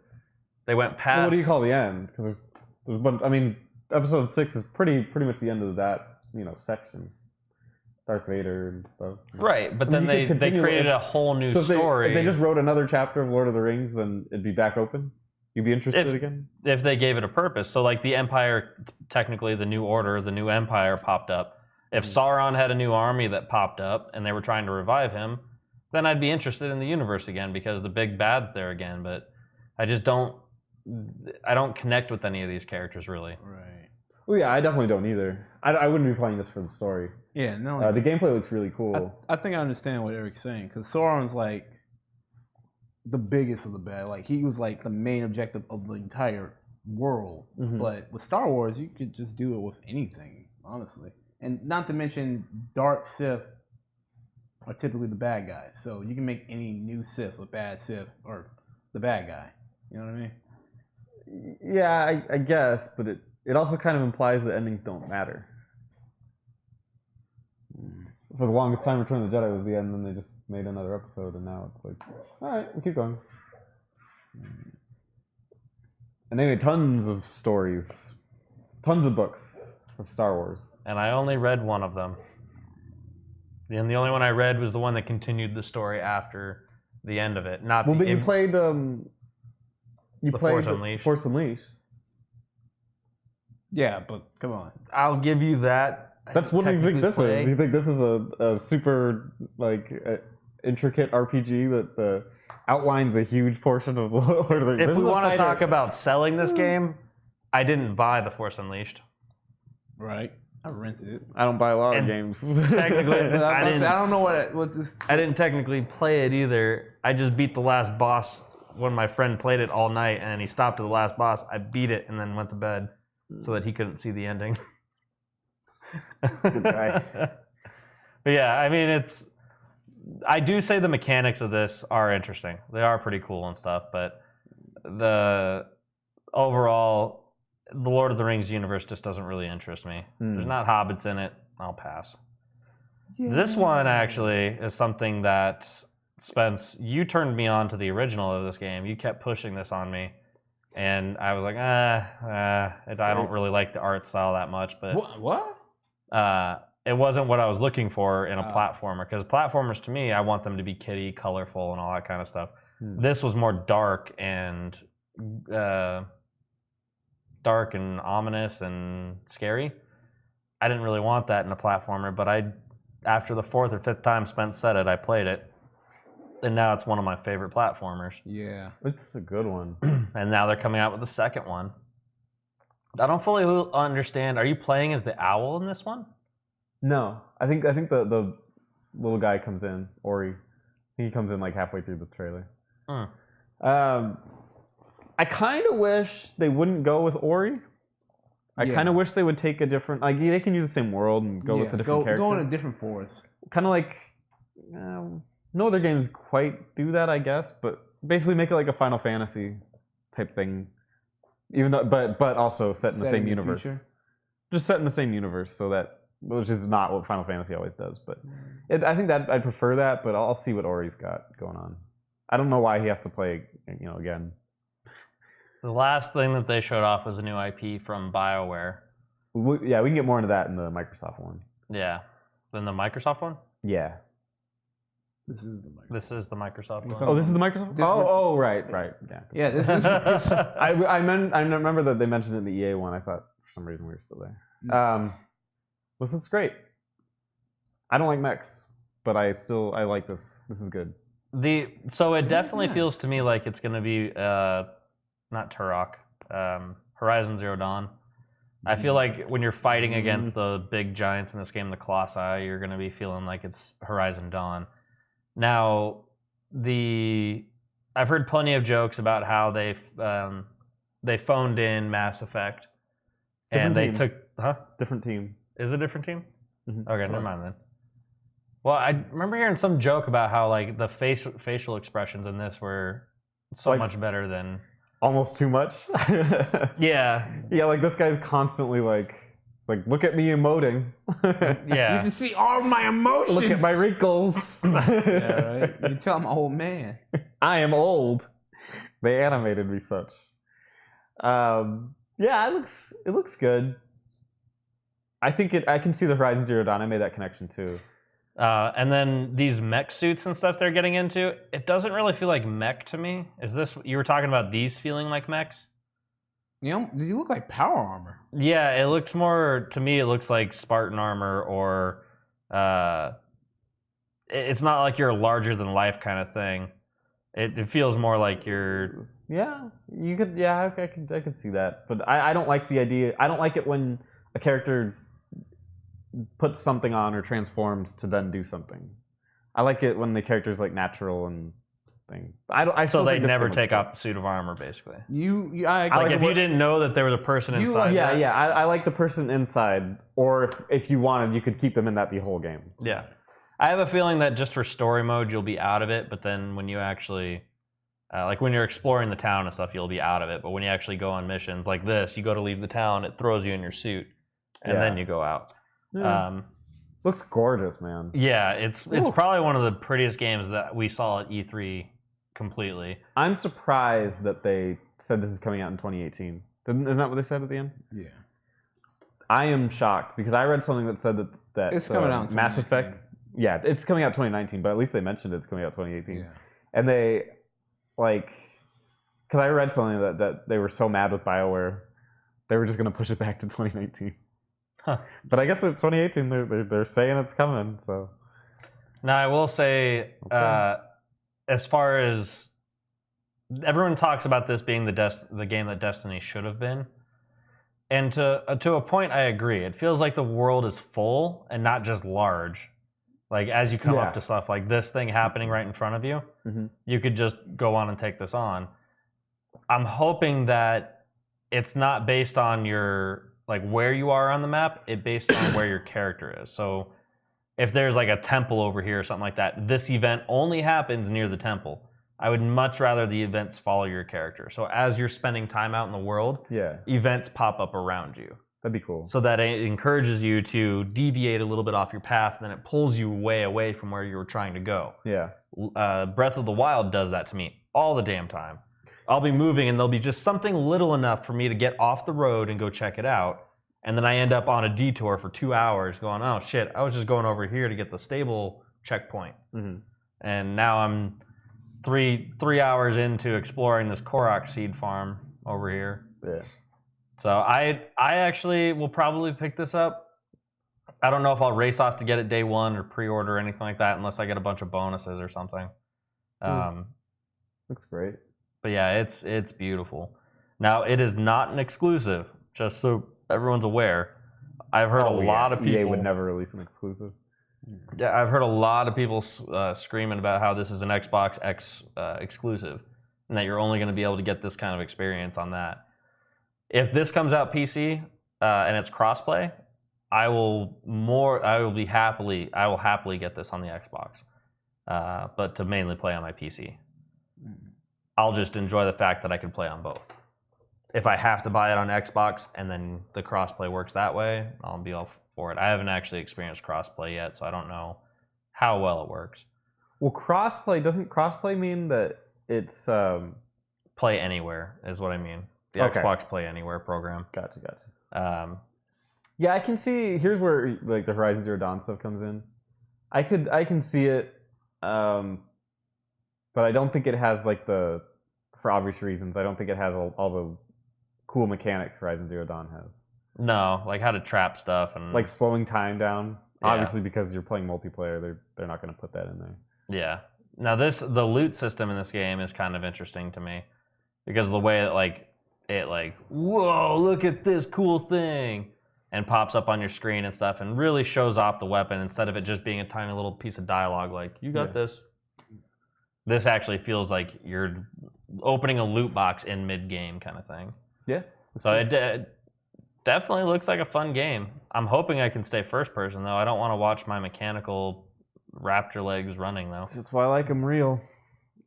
They went past. Well, what do you call the end? Because there's a bunch. I mean, episode 6 is pretty much the end of that section. Darth Vader and stuff. Right, but then you they could continue created a whole new story. If they just wrote another chapter of Lord of the Rings, then it'd be back open. You'd be interested again? If they gave it a purpose. So like the Empire, technically the New Order, the New Empire popped up. If Sauron had a new army that popped up and they were trying to revive him, then I'd be interested in the universe again because the big bad's there again. But I don't connect with any of these characters really. Right. Well, yeah, I definitely don't either. I wouldn't be playing this for the story. Yeah, no. The gameplay looks really cool. I think I understand what Eric's saying because Sauron's like the biggest of the bad. Like he was like the main objective of the entire world. Mm-hmm. But with Star Wars, you could just do it with anything, honestly. And not to mention, Dark Sith are typically the bad guys. So you can make any new Sith a bad Sith or the bad guy. You know what I mean? Yeah, I guess, but it also kind of implies that endings don't matter. For the longest time, Return of the Jedi was the end, and then they just made another episode, and now it's like, all right, we'll keep going. And they made tons of stories, tons of books of Star Wars. And I only read one of them. And the only one I read was the one that continued the story after the end of it. Not well, the but you played Force Unleashed. Force Unleashed. Yeah, but come on. I'll give you that. That's what do you think this is? You think this is a super intricate RPG that outlines a huge portion of the Lord of the Rings? If we want to talk about selling this game, I didn't buy The Force Unleashed. Right. I rented it. I don't buy a lot of games. Technically, I don't know what this. I didn't technically play it either. I just beat the last boss when my friend played it all night, and he stopped at the last boss. I beat it and then went to bed so that he couldn't see the ending. That's a good guy. But yeah, I mean, I do say the mechanics of this are interesting. They are pretty cool and stuff, but the overall, the Lord of the Rings universe just doesn't really interest me. If there's not hobbits in it, I'll pass. Yeah. This one actually is something that, Spence, you turned me on to the original of this game. You kept pushing this on me. And I was like, I don't really like the art style that much. But what? It wasn't what I was looking for in a platformer. Because platformers, to me, I want them to be kiddie, colorful, and all that kind of stuff. This was more dark and ominous and scary. I didn't really want that in a platformer, but after the fourth or fifth time Spence said it, I played it. And now it's one of my favorite platformers. Yeah. It's a good one. And now they're coming out with the second one. I don't fully understand. Are you playing as the owl in this one? No. I think the little guy comes in, Ori. He comes in like halfway through the trailer. I kind of wish they wouldn't go with Ori. I kind of wish they would take a different... Like, they can use the same world and go with a different character. Go in a different forest. Kind of like... no other games quite do that, I guess, but basically make it like a Final Fantasy type thing. Even though, but also set in the same universe. Just set in the same universe, so that, which is not what Final Fantasy always does. But I think that I'd prefer that, but I'll see what Ori's got going on. I don't know why he has to play, again. The last thing that they showed off was a new IP from BioWare. We can get more into that in the Microsoft one. Yeah. Then the Microsoft one? Yeah. This is the Microsoft. This is the Microsoft one. Oh, this is the Microsoft? Right. Yeah. Yeah, this is... I remember that they mentioned it in the EA one. I thought for some reason we were still there. This looks great. I don't like mechs, but I like this. This is good. So it definitely feels to me like it's going to be not Turok, Horizon Zero Dawn. I feel like when you're fighting against the big giants in this game, the Colossi, you're going to be feeling like it's Horizon Dawn. Now, I've heard plenty of jokes about how they phoned in Mass Effect, and they took different team. Is it a different team? Mm-hmm. Okay, never mind then. Well, I remember hearing some joke about how like the facial expressions in this were so much better than almost too much. Yeah. Yeah, like this guy's constantly like, it's like, look at me emoting. Yeah. You can see all my emotions. Look at my wrinkles. Yeah, right. You can tell I'm an old man. I am old. They animated me such. Yeah, it looks good. I can see the Horizon Zero Dawn. I made that connection too. And then these mech suits and stuff they're getting into, it doesn't really feel like mech to me. Is this, you were talking about these feeling like mechs? You know, you look like power armor. Yeah, it looks more, to me, it looks like Spartan armor or, it's not like you're a larger than life kind of thing. It feels more like you're... Yeah, you could, yeah, I could see that. But I don't like the idea, I don't like it when a character puts something on or transforms to then do something. I like it when the character's like natural and thing. So they never take off the suit of armor, basically. Like if you didn't know that there was a person inside. Yeah. I like the person inside, or if you wanted, you could keep them in that the whole game. Yeah, I have a feeling that just for story mode you'll be out of it, but then when you actually, like when you're exploring the town and stuff, you'll be out of it. But when you actually go on missions like this, you go to leave the town, it throws you in your suit, and then you go out. Yeah. Looks gorgeous, man. Yeah, it's probably one of the prettiest games that we saw at E3 completely. I'm surprised that they said this is coming out in 2018. Isn't that what they said at the end? Yeah. I am shocked because I read something that said that it's coming out in Mass Effect. Yeah, it's coming out 2019, but at least they mentioned it's coming out 2018. Yeah. And they because I read something that they were so mad with BioWare, they were just going to push it back to 2019. Huh. But I guess it's 2018. They're saying it's coming. So now I will say, as far as everyone talks about this being the game that Destiny should have been, and to a point, I agree. It feels like the world is full and not just large. Like as you come up to stuff like this thing happening right in front of you, you could just go on and take this on. I'm hoping that it's not based on your where you are on the map, it's based on where your character is. So if there's like a temple over here or something like that, this event only happens near the temple. I would much rather the events follow your character. So as you're spending time out in the world, events pop up around you. That'd be cool. So that it encourages you to deviate a little bit off your path, and then it pulls you way away from where you were trying to go. Yeah. Breath of the Wild does that to me all the damn time. I'll be moving and there'll be just something little enough for me to get off the road and go check it out. And then I end up on a detour for 2 hours going, oh shit, I was just going over here to get the stable checkpoint. And now I'm three hours into exploring this Korok seed farm over here. Yeah. So I actually will probably pick this up. I don't know if I'll race off to get it day one or pre-order or anything like that unless I get a bunch of bonuses or something. Looks great. But yeah, it's beautiful. Now, it is not an exclusive, just so everyone's aware. I've heard a lot of people... EA would never release an exclusive. Yeah, I've heard a lot of people screaming about how this is an Xbox X exclusive and that you're only going to be able to get this kind of experience on that. If this comes out PC and it's crossplay, I will happily get this on the Xbox, but to mainly play on my PC. I'll just enjoy the fact that I can play on both. If I have to buy it on Xbox and then the crossplay works that way, I'll be all for it. I haven't actually experienced crossplay yet, so I don't know how well it works. Well, doesn't crossplay mean that it's Play anywhere is what I mean. The Xbox Play Anywhere program. Gotcha. Yeah, I can see. Here's where like the Horizon Zero Dawn stuff comes in. I can see it, but I don't think it has for obvious reasons. I don't think it has all the cool mechanics Horizon Zero Dawn has. No, like how to trap stuff and like slowing time down. Yeah. Obviously, because you're playing multiplayer, they're not going to put that in there. Yeah. Now the loot system in this game is kind of interesting to me because of the way that whoa, look at this cool thing, and pops up on your screen and stuff, and really shows off the weapon instead of it just being a tiny little piece of dialogue like you got this. This actually feels like you're opening a loot box in mid-game kind of thing. Yeah. So it definitely looks like a fun game. I'm hoping I can stay first person, though. I don't want to watch my mechanical raptor legs running, though. That's why I like them real.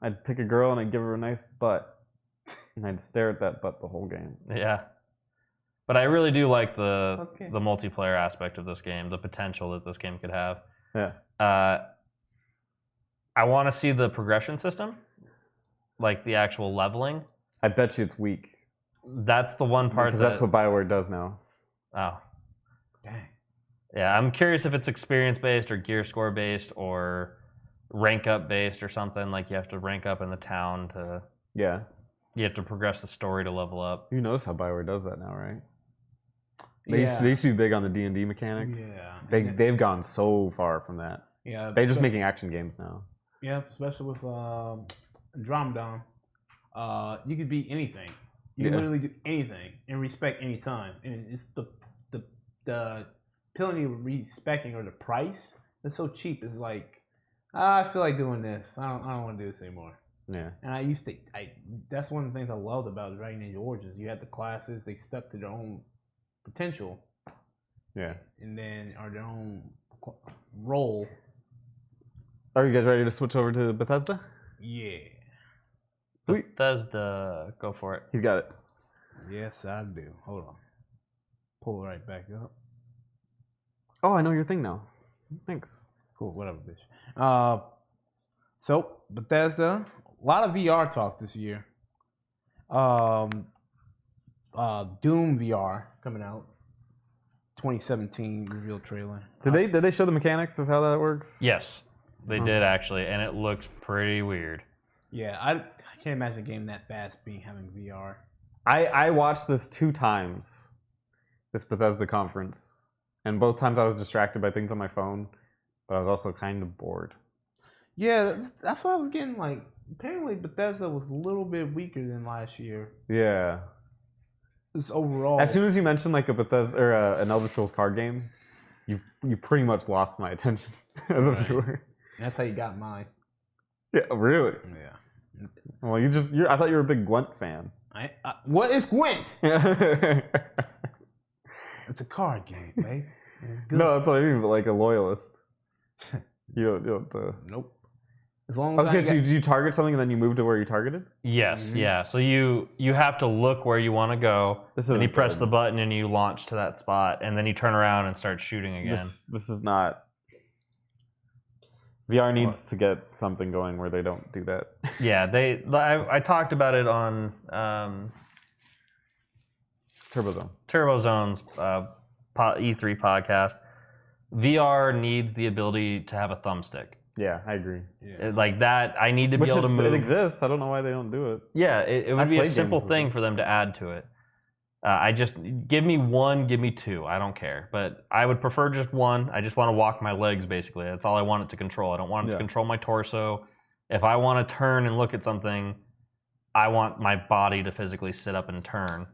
I'd pick a girl and I'd give her a nice butt. And I'd stare at that butt the whole game. Yeah. But I really do like the multiplayer aspect of this game, the potential that this game could have. Yeah. I want to see the progression system, like the actual leveling. I bet you it's weak. That's the one part because that's what BioWare does now. Oh. Dang. Yeah, I'm curious if it's experience based or gear score based or rank up based or something. Like you have to rank up in the town to. Yeah. You have to progress the story to level up. You notice how Bioware does that now, right? Yeah. They used to be big on the D&D mechanics. Yeah. They've gone so far from that. Yeah. They're just making action games now. Yeah, especially with Andromedon. You could be anything. You can literally do anything and respect any time. And it's the penalty of respecting or the price that's so cheap. It's like, I feel like doing this. I don't want to do this anymore. Yeah. And that's one of the things I loved about Dragon Age Origins. You had the classes, they stuck to their own potential. Yeah. And then or their own role. Are you guys ready to switch over to Bethesda? Yeah. Sweet. Bethesda, go for it. He's got it. Yes, I do. Hold on. Pull it right back up. Oh, I know your thing now. Thanks. Cool, whatever, bitch. So Bethesda, a lot of VR talk this year. Doom VR coming out. 2017 reveal trailer. Did they show the mechanics of how that works? Yes, they did actually, and it looks pretty weird. Yeah, I can't imagine a game that fast having VR. I watched this 2 times, this Bethesda conference, and both times I was distracted by things on my phone, but I was also kind of bored. Yeah, that's what I was getting. Like, apparently Bethesda was a little bit weaker than last year. Yeah. Just overall. As soon as you mentioned like a Bethesda or an Elder Scrolls card game, you pretty much lost my attention as a viewer. That's how you got mine. Yeah, really. Yeah. Well, I thought you were a big Gwent fan. What is Gwent? It's a card game, babe. It's good. No, that's what I mean, but like a loyalist. You don't. Nope. As long as Okay, so you target something and then you move to where you targeted? Yes, yeah. So you have to look where you want to go, and you press the button and you launch to that spot, and then you turn around and start shooting again. This is not. VR needs to get something going where they don't do that. Yeah, I talked about it on TurboZone's E3 podcast. VR needs the ability to have a thumbstick. Yeah, I agree. Like that, I need to be able to move. It exists. I don't know why they don't do it. Yeah, it would be a simple thing for them to add to it. I just give me 1, give me 2. I don't care, but I would prefer just 1. I just want to walk my legs. Basically, that's all I want it to control. I don't want it to control my torso. If I want to turn and look at something, I want my body to physically sit up and turn.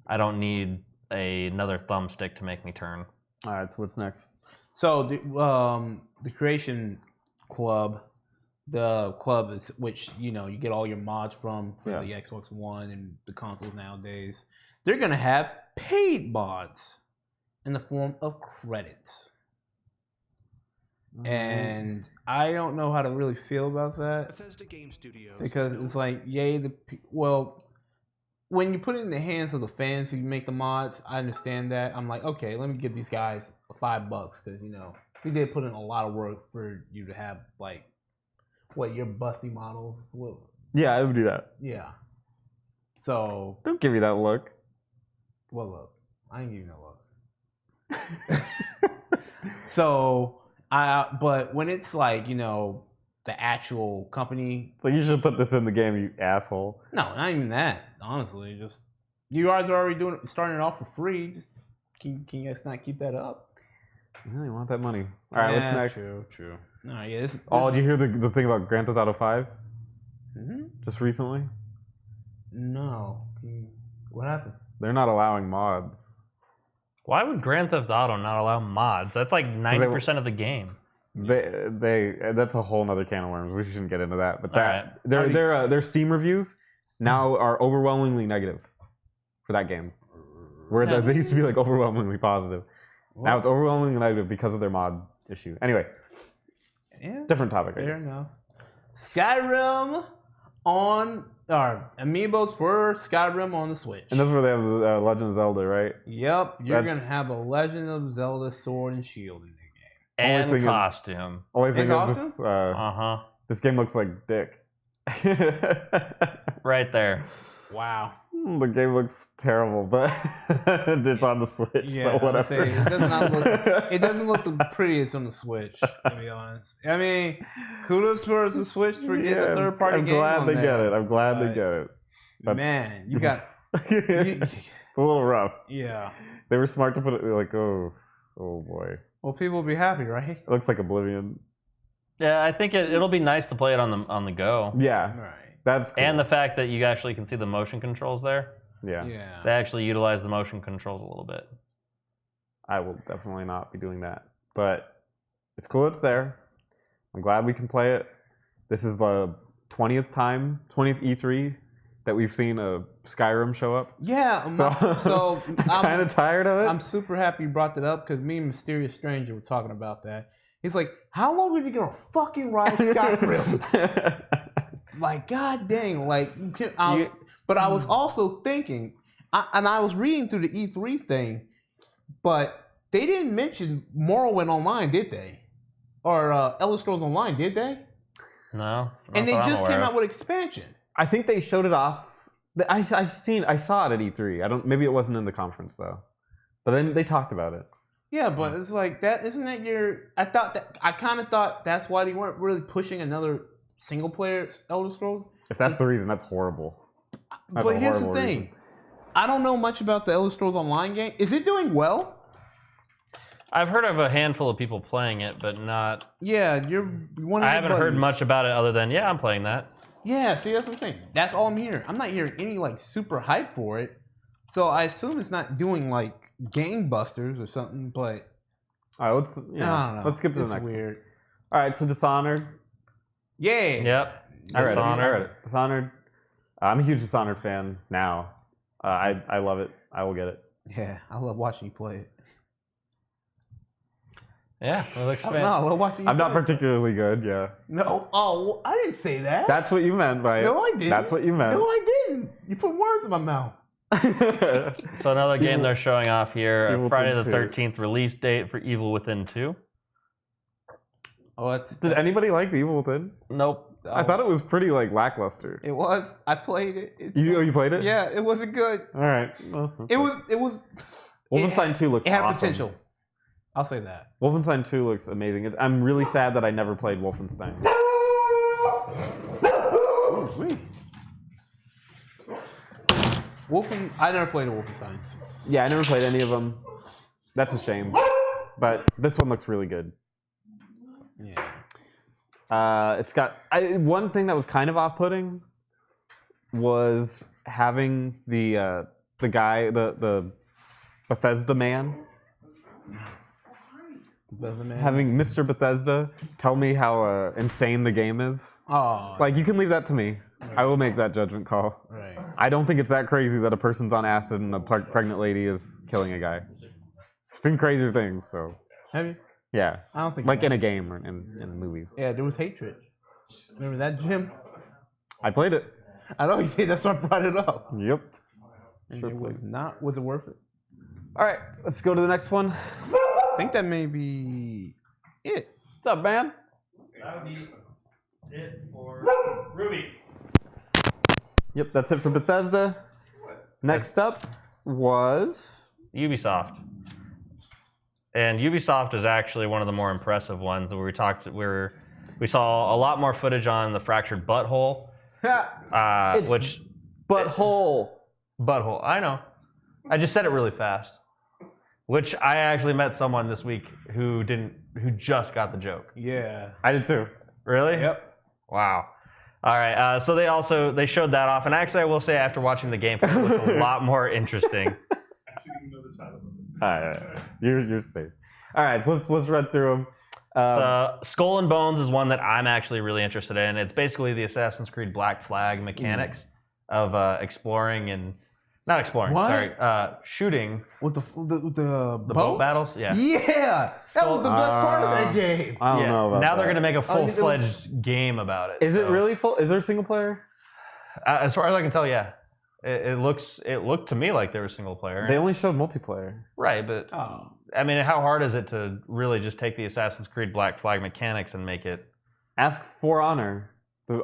I don't need another thumbstick to make me turn. All right, so what's next? So the Creation Club, the club is which you get all your mods from the Xbox One and the consoles nowadays. They're gonna have paid mods in the form of credits, and I don't know how to really feel about that. Bethesda Game Studios, because it's like, when you put it in the hands of the fans who make the mods, I understand that. I'm like, okay, let me give these guys $5 because we did put in a lot of work for you to have your busty models. Yeah, I would do that. Yeah. So don't give me that look. What look? I ain't giving no look. So but when it's the actual company. So you should put this in the game, you asshole. No, not even that. Honestly, just you guys are already starting it off for free. Just can you guys not keep that up? I really want that money. All right, what's next? True. All right, yeah. This did you hear the thing about Grand Theft Auto 5? Mm-hmm. Just recently? No. What happened? They're not allowing mods. Why would Grand Theft Auto not allow mods? That's like 90% of the game. That's a whole nother can of worms. We shouldn't get into that. But their Steam reviews now are overwhelmingly negative for that game. Where they used to be overwhelmingly positive. Now it's overwhelmingly negative because of their mod issue. Anyway, different topic. Fair enough. Skyrim amiibos for Skyrim on the Switch. And that's where they have the Legend of Zelda, right? Yep, you're gonna have a Legend of Zelda Sword and Shield in the game. And costume. Only thing is this this game looks like dick. Right there. Wow. The game looks terrible, but it's on the Switch, Yeah, so whatever. saying, it does not look. It doesn't look the prettiest on the Switch, to be honest. I mean, kudos for the Switch for getting a third-party game. I'm glad they get it. I'm glad they but, get it. Man, you got. It's a little rough. Yeah. They were smart to put it like, oh boy. Well, people will be happy, right? It looks like Oblivion. Yeah, I think it'll be nice to play it on the go. Yeah, Right. that's cool. And the fact that you actually can see the motion controls there. Yeah. They actually utilize the motion controls a little bit. I will definitely not be doing that. But it's cool it's there. I'm glad we can play it. This is the 20th E3 that we've seen a Skyrim show up. Yeah. So I'm kind of tired of it. I'm super happy you brought that up because me and Mysterious Stranger were talking about that. He's like, how long are you gonna fucking ride Skyrim? Like, god dang, like, but I was also thinking, I was reading through the E3 thing, but they didn't mention Morrowind Online, did they? Or Elder Scrolls Online, did they? No. And they just came out with expansion. I think they showed it off. I saw it at E3. Maybe it wasn't in the conference though, but then they talked about it. Yeah, but it's like that. Isn't that your? I kind of thought that's why they weren't really pushing another single player Elder Scrolls. If that's the reason, that's horrible. But here's the thing, reason. I don't know much about the Elder Scrolls Online game. Is it doing well? I've heard of a handful of people playing it, but not. Yeah, you're one of I haven't heard much about it other than I'm playing that. Yeah, see, that's what I'm saying. That's all I'm hearing. I'm not hearing any like super hype for it. So I assume it's not doing like game busters or something. But all right, let's skip to the next weird. one. All right, so Dishonored. Yeah. Yep. I read it. Dishonored. I'm a huge Dishonored fan now. I love it. I will get it. Yeah, I love watching you play it. Yeah, it looks I love watching you I'm play not particularly good. Yeah. No. Oh, well, I didn't say that. That's what you meant, right? No, I didn't. That's what you meant. No, I didn't. You put words in my mouth. So another game they're showing off here, Evil Friday the Within 13th release date for Evil Within 2. Oh, Did anybody like the Evil Within? Nope. I thought it was pretty like lackluster. It was. I played it. You played it? Yeah, it wasn't good. All right. Well, It was. Wolfenstein 2 looks It had awesome. potential. I'll say that. Wolfenstein 2 looks amazing. I'm really sad that I never played Wolfenstein. I never played a Wolfenstein. Yeah, I never played any of them. That's a shame. But this one looks really good. Yeah. It's got one thing that was kind of off-putting was having the guy, the Bethesda man, having Mr. Bethesda tell me how insane the game is. Oh. Like, you can leave that to me. I will make that judgment call. Right. I don't think it's that crazy that a person's on acid and a pregnant lady is killing a guy. I've seen crazier things, so. Have you? Yeah. I don't think like in a game or in movies. Yeah, there was hatred. Remember that, Jim? I played it. I know you say that's why I brought it up. Yep. And Sure it was played. not. Was it worth it? All right, let's go to the next one. I think that may be it. What's up, man? That would be it for Ruby. Yep, that's it for Bethesda. Next up was Ubisoft. And Ubisoft is actually one of the more impressive ones. We saw a lot more footage on the Fractured Butthole, which Butthole. Butthole. I know. I just said it really fast. Which I actually met someone this week who just got the joke. Yeah. I did too. Really? Yep. Wow. All right. So they showed that off, and actually, I will say after watching the gameplay, it looks a lot more interesting. Actually didn't know the title of it. All right. You're safe. All right, so let's run through them. So Skull and Bones is one that I'm actually really interested in. It's basically the Assassin's Creed Black Flag mechanics of exploring and not exploring. What? Sorry, shooting With the boat battles. Yeah. Yeah, that was the best part of that game. I don't Yeah. know about now that. they're gonna make a full-fledged game about it. Is it so- really full? Is there single player? As far as I can tell, yeah. It looked to me like there was single player. They only showed multiplayer. Right, but Oh. I mean, how hard is it to really just take the Assassin's Creed Black Flag mechanics and make it? Ask For Honor.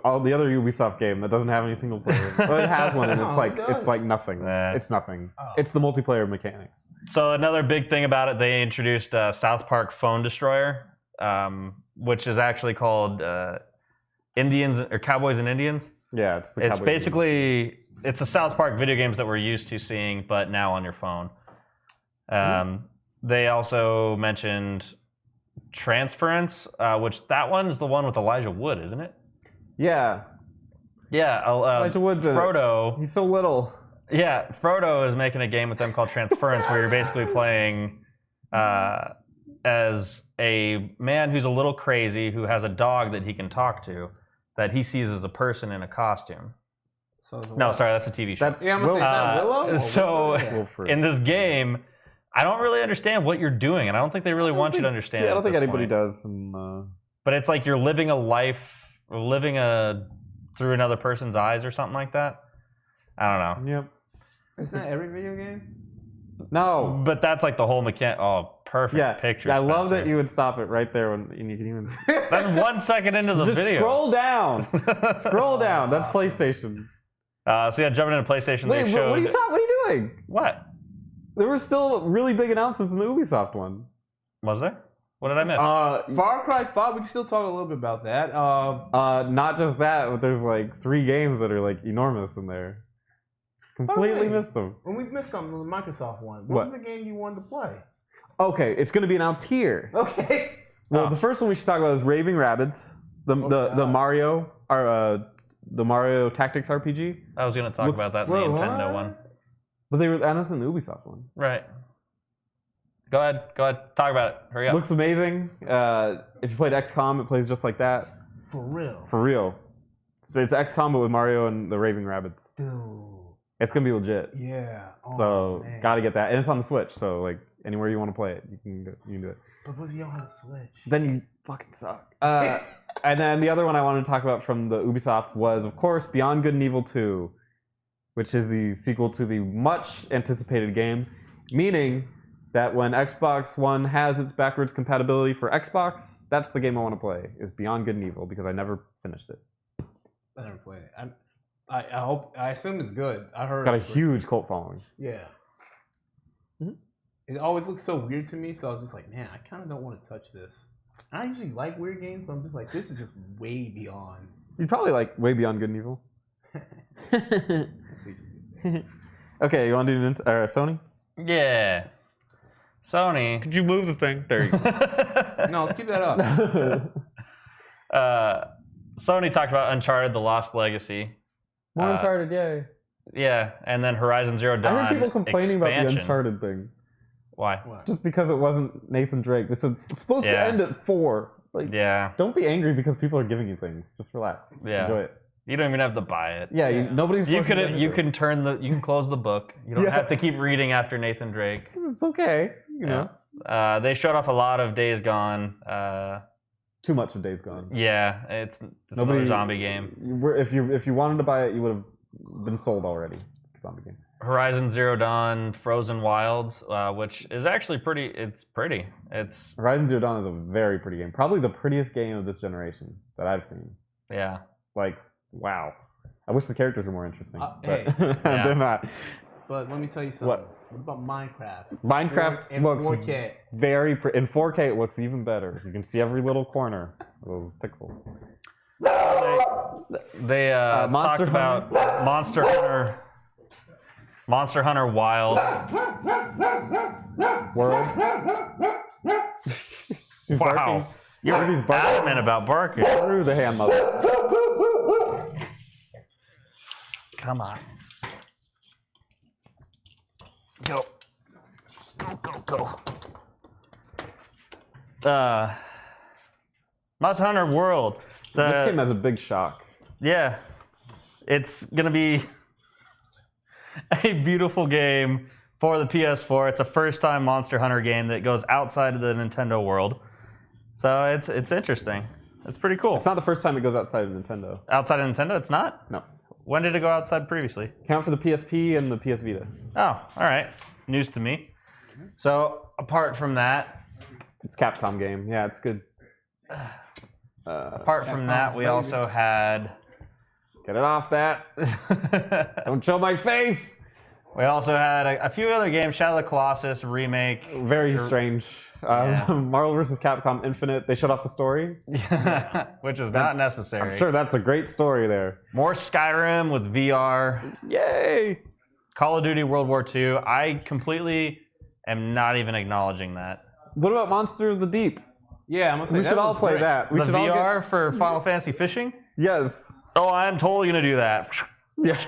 all the other Ubisoft game that doesn't have any single player. Well, it has one, and No, it does. it's like nothing. Nah. It's nothing. Oh. It's the multiplayer mechanics. So another big thing about it, they introduced South Park Phone Destroyer, which is actually called Indians or Cowboys and Indians. Yeah, it's It's basically it's the South Park video games that we're used to seeing, but now on your phone. They also mentioned Transference, which that one's the one with Elijah Wood, isn't it? Yeah, Yeah, Elijah Wood's in it. Frodo. He's so little. Yeah, Frodo is making a game with them called Transference, where you're basically playing as a man who's a little crazy, who has a dog that he can talk to, that he sees as a person in a costume. So it's No, sorry, that's a TV show. That's Yeah, I'm gonna say, is that Willow? Or so what's it? Wilfred. in this game, I don't really understand what you're doing, and I don't think they really want you to understand. Yeah, I at don't think this anybody point. does. And, But it's like you're living a life, through another person's eyes or something like that. I don't know. yep. Isn't that every video game? No. But that's like the whole mechanic. Oh, perfect Yeah. picture. I love that Spencer. you would stop it right there when you can even. That's 1 second into the Just video. scroll down. Scroll down. That's PlayStation. So yeah, jumping into PlayStation, Wait, they showed. what are you doing? What? There were still really big announcements in the Ubisoft one. Was there? What did I miss? Far Cry 5, we can still talk a little bit about that. Not just that, but there's like 3 games that are like enormous in there. Completely wait. missed them. When we missed something on the Microsoft one, What? what was the game you wanted to play? Okay, it's going to be announced here. Okay. Well, the first one we should talk about is Raving Rabbids, the God. Mario, or the Mario Tactics RPG. I was going to talk looks- about that in Wait, the what? Nintendo one. But they were announced in the Ubisoft one. Right. Go ahead. Talk about it. Hurry up. Looks amazing. If you played XCOM, it plays just like that. For real. For real. So it's XCOM but with Mario and the Raving Rabbids. Dude. It's gonna be legit. Yeah. Oh, So man. gotta get that, and it's on the Switch. So like anywhere you want to play it, you can do it. But what if you don't have a Switch? Then you fucking suck. And then the other one I wanted to talk about from the Ubisoft was, of course, Beyond Good and Evil 2, which is the sequel to the much anticipated game, meaning that when Xbox One has its backwards compatibility for Xbox, that's the game I want to play, is Beyond Good and Evil, because I never finished it. I never played it. I assume it's good. I heard Got a it's good. huge cult following. Yeah. Mhm. It always looks so weird to me, so I was just like, man, I kind of don't want to touch this. And I usually like weird games, but I'm just like, this is just way beyond. You'd probably like way Beyond Good and Evil. Okay, you want to do Sony? Yeah. Sony. Could you move the thing? There you go. No, let's keep that up. Sony talked about Uncharted: The Lost Legacy. More Uh, Uncharted, yay. Yeah, and then Horizon Zero Dawn. I heard people complaining about the expansion. Uncharted thing. Why? What? Just because it wasn't Nathan Drake. This is supposed to Yeah. end at 4. Like, Yeah. don't be angry because people are giving you things. Just relax. Yeah. Enjoy it. You don't even have to buy it. Yeah, Yeah. nobody's. You forcing could to you do it. can you can close the book. You don't Yeah. have to keep reading after Nathan Drake. It's okay. You know, They showed off a lot of Days Gone. too much of Days Gone. Yeah, it's another zombie game. If you wanted to buy it, you would have been sold already. Zombie game. Horizon Zero Dawn, Frozen Wilds, which is actually pretty. It's pretty. It's Horizon Zero Dawn is a very pretty game. Probably the prettiest game of this generation that I've seen. yeah. Like, wow. I wish the characters were more interesting. Hey. But Yeah. they're not. But let me tell you something. What? What about Minecraft? Minecraft In looks 4K. very pretty. In 4K, it looks even better. You can see every little corner of those pixels. They talked Monster about Monster Hunter Wild. World. He's Wow, barking. you're He's barking adamant about barking. through the hand muzzle. Come on. Go. Go. Monster Hunter World. It's, This came as a big shock. yeah. It's going to be a beautiful game for the PS4. It's a first-time Monster Hunter game that goes outside of the Nintendo world. So it's interesting. It's pretty cool. It's not the first time it goes outside of Nintendo. Outside of Nintendo, it's not? No. When did it go outside previously? Count for the PSP and the PS Vita. Oh, all right. News to me. So apart from that, It's a Capcom game. Yeah, it's good. Apart from that, we also had. Get it off that. Don't show my face. We also had a few other games. Shadow of the Colossus remake. Very strange. Marvel vs. Capcom Infinite. They shut off the story, which is not necessary. I'm sure that's a great story there. More Skyrim with VR. Yay! Call of Duty World War II. I completely am not even acknowledging that. What about Monster of the Deep? Yeah, I'm gonna say We should all play that. We The should all VR for Final Fantasy Fishing? Yes. Oh, I'm totally gonna do that. Yeah.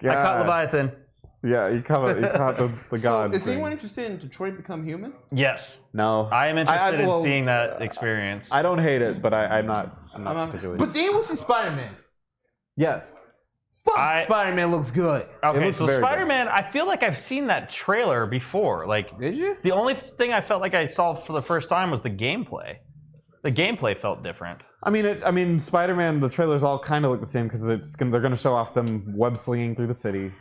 I caught Leviathan. Yeah, you caught the god. Is thing. anyone interested in Detroit Become Human? Yes. No. I am interested in seeing that experience. I don't hate it, but I'm not particularly. But then we'll see Spider-Man. Yes. Fuck, Spider-Man looks good. Okay, looks so very Spider-Man, I feel like I've seen that trailer before. Like, Did you? the only thing I felt like I saw for the first time was the gameplay. The gameplay felt different. I mean, Spider-Man. The trailers all kind of look the same because they're going to show off them web slinging through the city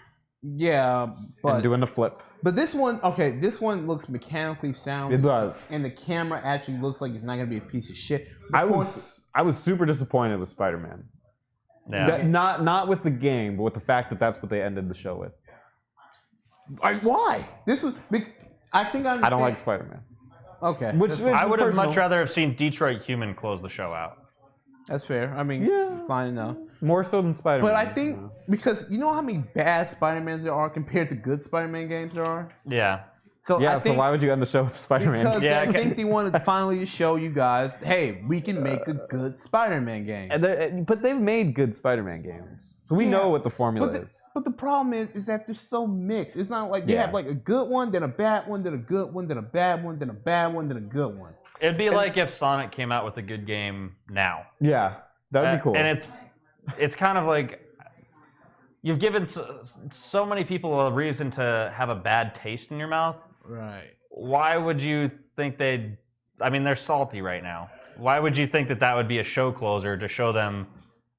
Yeah, but and doing the flip. But this one, this one looks mechanically sound. It does, and the camera actually looks like it's not gonna be a piece of shit. I was super disappointed with Spider-Man. Yeah. Not with the game, but with the fact that that's what they ended the show with. Like, why? This was. I think I understand. I don't like Spider-Man. Okay, I would have much rather have seen Detroit Human close the show out. That's fair. I mean, Yeah. fine enough. More so than Spider-Man. But I think because you know how many bad Spider-Mans there are compared to good Spider-Man games there are. Yeah. So Yeah. I think So why would you end the show with Spider-Man? because Yeah, I think they wanted to finally show you guys, hey, we can make a good Spider-Man game. But they've made good Spider-Man games, so we know what the formula is. But the problem is that they're so mixed. It's not like they have like a good one, then a bad one, then a good one, then a bad one, then a bad one, then a good one. It'd be like if Sonic came out with a good game now. Yeah, that would be cool. And it's kind of like you've given so many people a reason to have a bad taste in your mouth. Right. Why would you think they're salty right now. Why would you think that would be a show closer to show them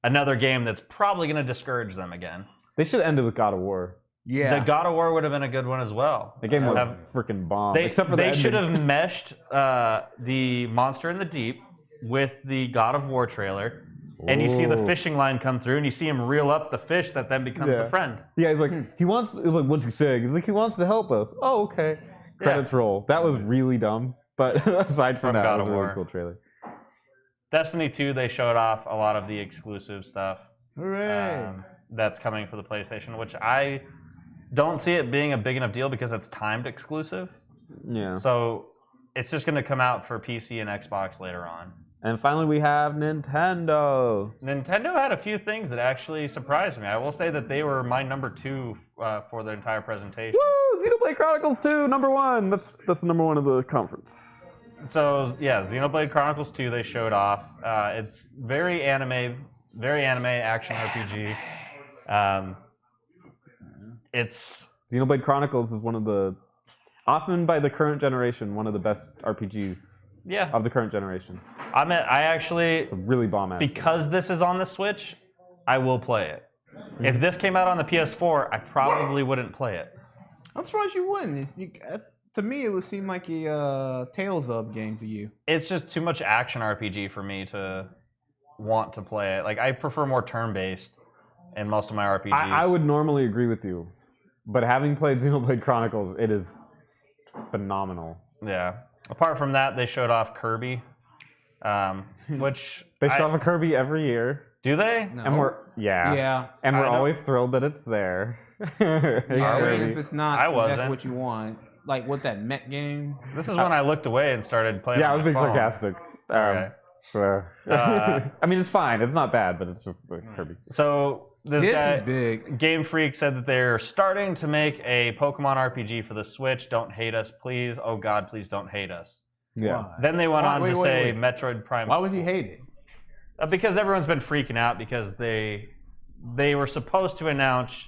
another game that's probably going to discourage them again? They should end it with God of War. Yeah. The God of War would have been a good one as well. The game would have freaking bomb. Except for they the should ending. have meshed the Monster in the Deep with the God of War trailer. And you see the fishing line come through, and you see him reel up the fish that then becomes the friend. Yeah, he's like, he wants. He's like, what's he saying? He's like, he wants to help us. Oh, okay. Credits roll. That was really dumb, but aside from that, God it was of a really War. cool trailer. Destiny 2, they showed off a lot of the exclusive stuff. Hooray. That's coming for the PlayStation, which I don't see it being a big enough deal because it's timed exclusive. Yeah. So it's just going to come out for PC and Xbox later on. And finally, we have Nintendo. Nintendo had a few things that actually surprised me. I will say that they were my number 2 for the entire presentation. Woo! Xenoblade Chronicles 2, number 1. That's the number 1 of the conference. So yeah, Xenoblade Chronicles 2 they showed off. It's very anime action RPG. It's Xenoblade Chronicles is one of the, often by the current generation, one of the best RPGs of the current generation. I actually, It's a really bomb ass. because this is on the Switch, I will play it. If this came out on the PS4, I probably wouldn't play it. I'm surprised you wouldn't. To me, it would seem like a Tales of game to you. It's just too much action RPG for me to want to play it. Like, I prefer more turn-based in most of my RPGs. I would normally agree with you, but having played Xenoblade Chronicles, it is phenomenal. Yeah. Apart from that, they showed off Kirby, which They show off a Kirby every year, do they? No. and we're and we're I know. always thrilled that it's there. Yeah, Are even we? if it's not I exactly wasn't. what you want. Like with that Met game. This is when I looked away and started playing. Yeah, I on was my being phone. sarcastic. Okay. I mean, it's fine. It's not bad, but it's just Kirby. So this guy, is big. Game Freak said that they're starting to make a Pokemon RPG for the Switch. Don't hate us, please. Oh God, please don't hate us. Yeah. Why? Then they went on to Wait. say Metroid Prime. Why would you hate it? Because everyone's been freaking out because they were supposed to announce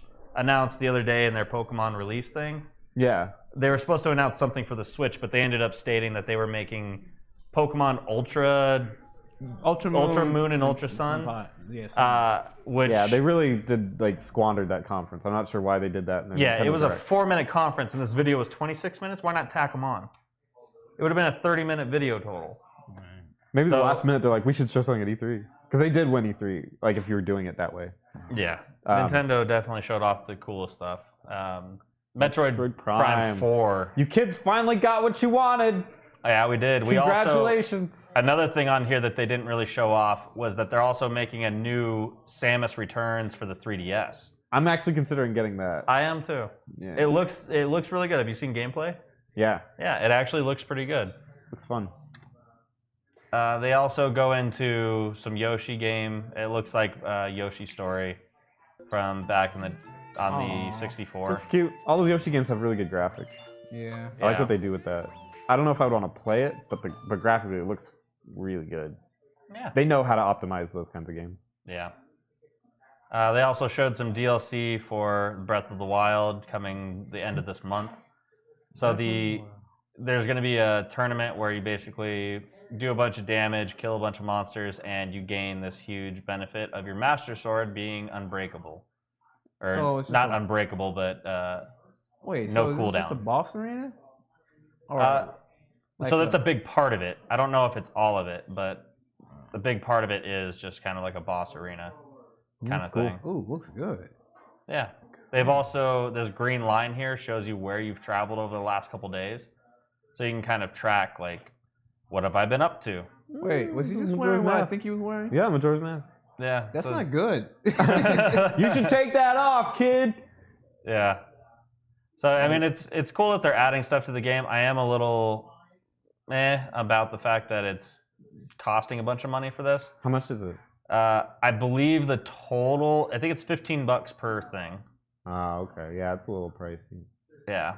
the other day in their Pokemon release thing. Yeah. They were supposed to announce something for the Switch, but they ended up stating that they were making Pokemon Ultra Moon and Ultra Sun. Yes. Which Yeah, they really did squandered that conference. I'm not sure why they did that. In their yeah, Nintendo it was a Direct. 4-minute conference, and this video was 26 minutes. Why not tack them on? It would have been a 30-minute video total. Maybe the So- last minute they're like, we should show something at E3 because they did win E3. Like if you were doing it that way. Yeah, Nintendo definitely showed off the coolest stuff. Metroid Prime 4. You kids finally got what you wanted. Yeah, we did. Congratulations. Another thing on here that they didn't really show off was that they're also making a new Samus Returns for the 3DS. I'm actually considering getting that. I am too. Yeah. It looks really good. Have you seen gameplay? Yeah. Yeah, it actually looks pretty good. Looks fun. They also go into some Yoshi game. It looks like Yoshi Story from back on the 64. It's cute. All those Yoshi games have really good graphics. Yeah. I like what they do with that. I don't know if I would want to play it, but graphically it looks really good. Yeah. They know how to optimize those kinds of games. Yeah. They also showed some DLC for Breath of the Wild coming the end of this month. So there's going to be a tournament where you basically do a bunch of damage, kill a bunch of monsters, and you gain this huge benefit of your Master Sword being unbreakable. Or So it's just not unbreakable, but Wait, no so is this cooldown. just a boss arena? Or so that's a big part of it. I don't know if it's all of it, but the big part of it is just kind of like a boss arena kind of thing. Ooh, looks good. Yeah. They've also, this green line here shows you where you've traveled over the last couple days. So you can kind of track, like, what have I been up to? Wait, was he just Majora's wearing what I Mask. think he was wearing? Yeah, Majora's Mask. Yeah. That's so- not good. You should take that off, kid. Yeah. So, I mean, it's cool that they're adding stuff to the game. I am a little about the fact that it's costing a bunch of money for this. How much is it? I believe the total, I think it's $15 per thing. Oh, okay. Yeah, it's a little pricey. Yeah.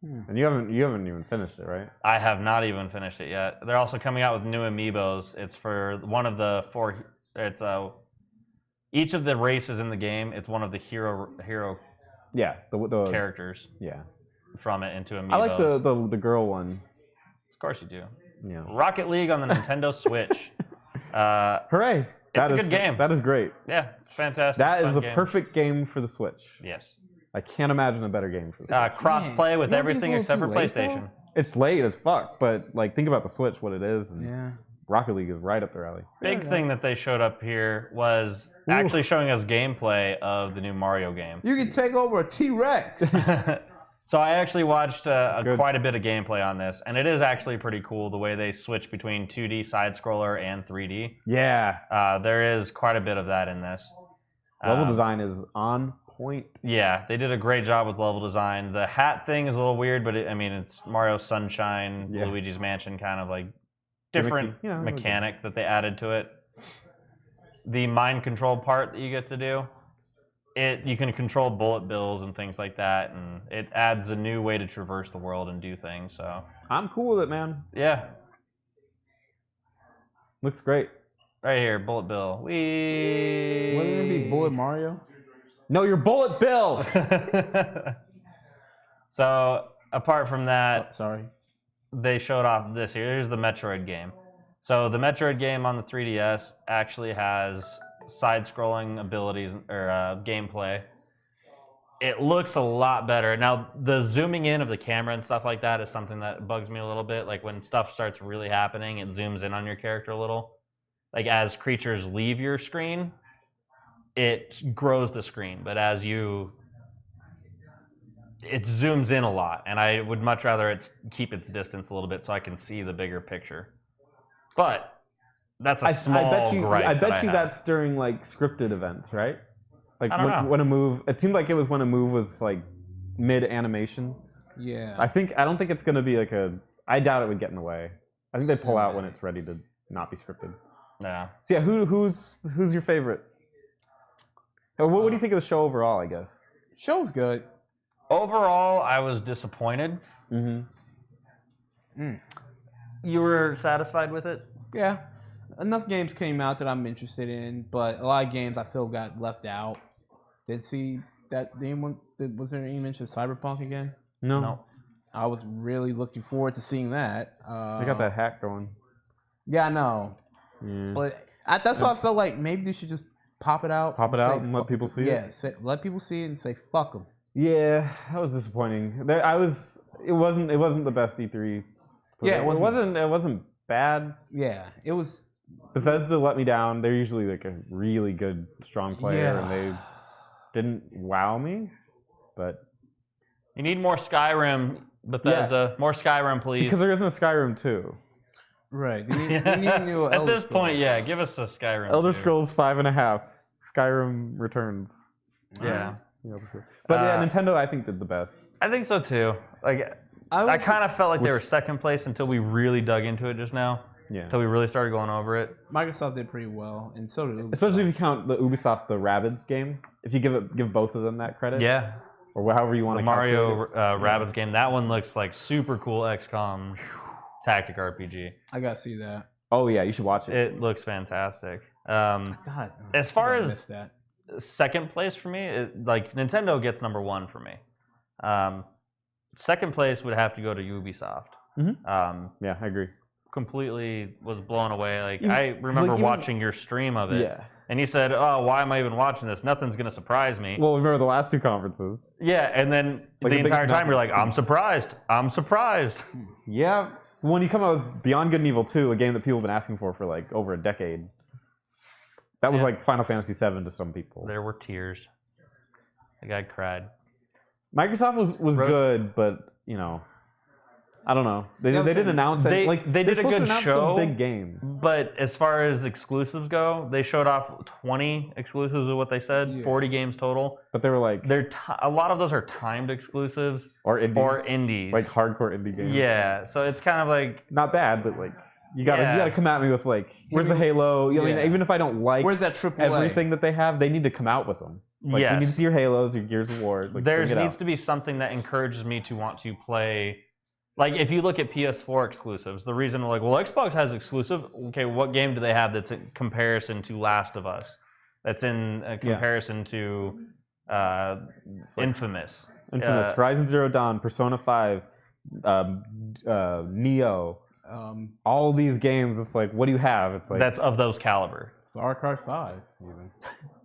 And you haven't even finished it, right? I have not even finished it yet. They're also coming out with new amiibos. It's for one of the four. It's each of the races in the game. It's one of the hero Yeah, the characters Yeah, from it into amiibos. I like the girl one. Of course you do. Yeah. Rocket League on the Nintendo Switch. Hooray! It's a good game. That is great. Yeah, it's fantastic. That is fun the game. perfect game for the Switch. Yes. I can't imagine a better game for the Switch. Cross-play with You don't think everything it's a except for little too late, PlayStation. It's late as fuck, but like think about the Switch, what it is, and Yeah. Rocket League is right up their alley. Big thing that they showed up here was actually showing us gameplay of the new Mario game. You can take over a T-Rex. So I actually watched good. quite a bit of gameplay on this, and it is actually pretty cool the way they switch between 2D side-scroller and 3D. Yeah, There is quite a bit of that in this. level design is on point. Yeah, they did a great job with level design. The hat thing is a little weird, but it's Mario Sunshine, Yeah. Luigi's Mansion kind of like different Gimmicky. Yeah, mechanic that they added to it. The mind control part that you get to do, you can control bullet bills and things like that, and it adds a new way to traverse the world and do things. So I'm cool with it, man. yeah, Looks great. right here, bullet bill. Wee. Wouldn't it be Bullet Mario? No, your bullet bill. So apart from that, Sorry. they showed off this here. Here's the Metroid game. So the Metroid game on the 3DS actually has side-scrolling abilities or gameplay. It looks a lot better. Now, the zooming in of the camera and stuff like that is something that bugs me a little bit. Like when stuff starts really happening, it zooms in on your character a little. Like as creatures leave your screen, it grows the screen. But as it zooms in a lot, and I would much rather keep its distance a little bit so I can see the bigger picture. But that's a small gripe. I bet that you have. that's during like scripted events, right? Like I don't know. when a move. It seemed like it was when a move was like mid animation. Yeah. I don't think it's gonna be like I doubt it would get in the way. I think they pull out when it's ready to not be scripted. Yeah. So yeah, who's your favorite? Or what do you think of the show overall? I guess. Show's good. Overall, I was disappointed. Mm-hmm. You were satisfied with it? Yeah. Enough games came out that I'm interested in, but a lot of games I feel got left out. Did see that anyone? Was there any mention of Cyberpunk again? No. I was really looking forward to seeing that. They got that hack going. Yeah, I know. Yeah. But that's why I felt like maybe they should just pop it out. Pop it say out and let fuck- people see it? Yeah, let people see it and say fuck them. Yeah, that was disappointing. It wasn't the best E3. Yeah, it It wasn't bad. Yeah, it was. Bethesda let me down. They're usually like a really good, strong player, and they didn't wow me. But You need more Skyrim, Bethesda. More Skyrim, please. because there isn't a Skyrim 2. Right. They need a new At Elder this point, Scrolls. yeah, give us a Skyrim. Elder too. Scrolls 5.5. Skyrim Returns. Yeah. But yeah, Nintendo I think did the best. I think so too. Like, I kind of felt like they were second place until we really dug into it just now. Yeah. Until we really started going over it. Microsoft did pretty well, and so did Ubisoft. Especially if you count the Ubisoft the Rabbids game. If you give both of them that credit. Yeah. Or however you want The to Mario calculate it. Rabbids game. That one looks like super cool XCOM tactic RPG. I gotta see that. Oh yeah, you should watch it. It looks fantastic. God. As far I as missed that. second place for me, like Nintendo gets number one for me. Second place would have to go to Ubisoft. Yeah, I agree. Completely was blown away. Like Even- I remember like, watching your stream of it, Yeah. and you said, "Oh, why am I even watching this? Nothing's gonna surprise me." Well, remember the last two conferences? Yeah, and then Like the the entire biggest time you're like, announcement. "I'm surprised. I'm surprised." Yeah. When you come out with Beyond Good and Evil 2, a game that people have been asking for like over a decade, that was Yeah. like Final Fantasy VII to some people. There were tears. The guy cried. Microsoft was Rose- good, but you know, I don't know. They didn't announce they- it. Like they did they're a supposed good to announce show. some big game. But as far as exclusives go, they showed off 20 exclusives of what they said, 40 games total. But they were like A lot of those are timed exclusives or indies. or indies. Like hardcore indie games. Yeah, so it's kind of like Not bad, but like you gotta come at me with like, where's the Halo? You know, I Yeah. mean, even if I don't like Where's that AAA? everything that they have, they need to come out with them. Like Yes. you need to see your Halos, your Gears of War. It's like there bring it needs out. to be something that encourages me to want to play. Like if you look at PS4 exclusives, the reason like, well, Xbox has exclusive. Okay, what game do they have that's in comparison to Last of Us? That's in comparison to Infamous. Infamous, Horizon Zero Dawn, Persona 5, Neo. All these games, it's like, what do you have? It's like That's of those caliber. Far Cry 5, even.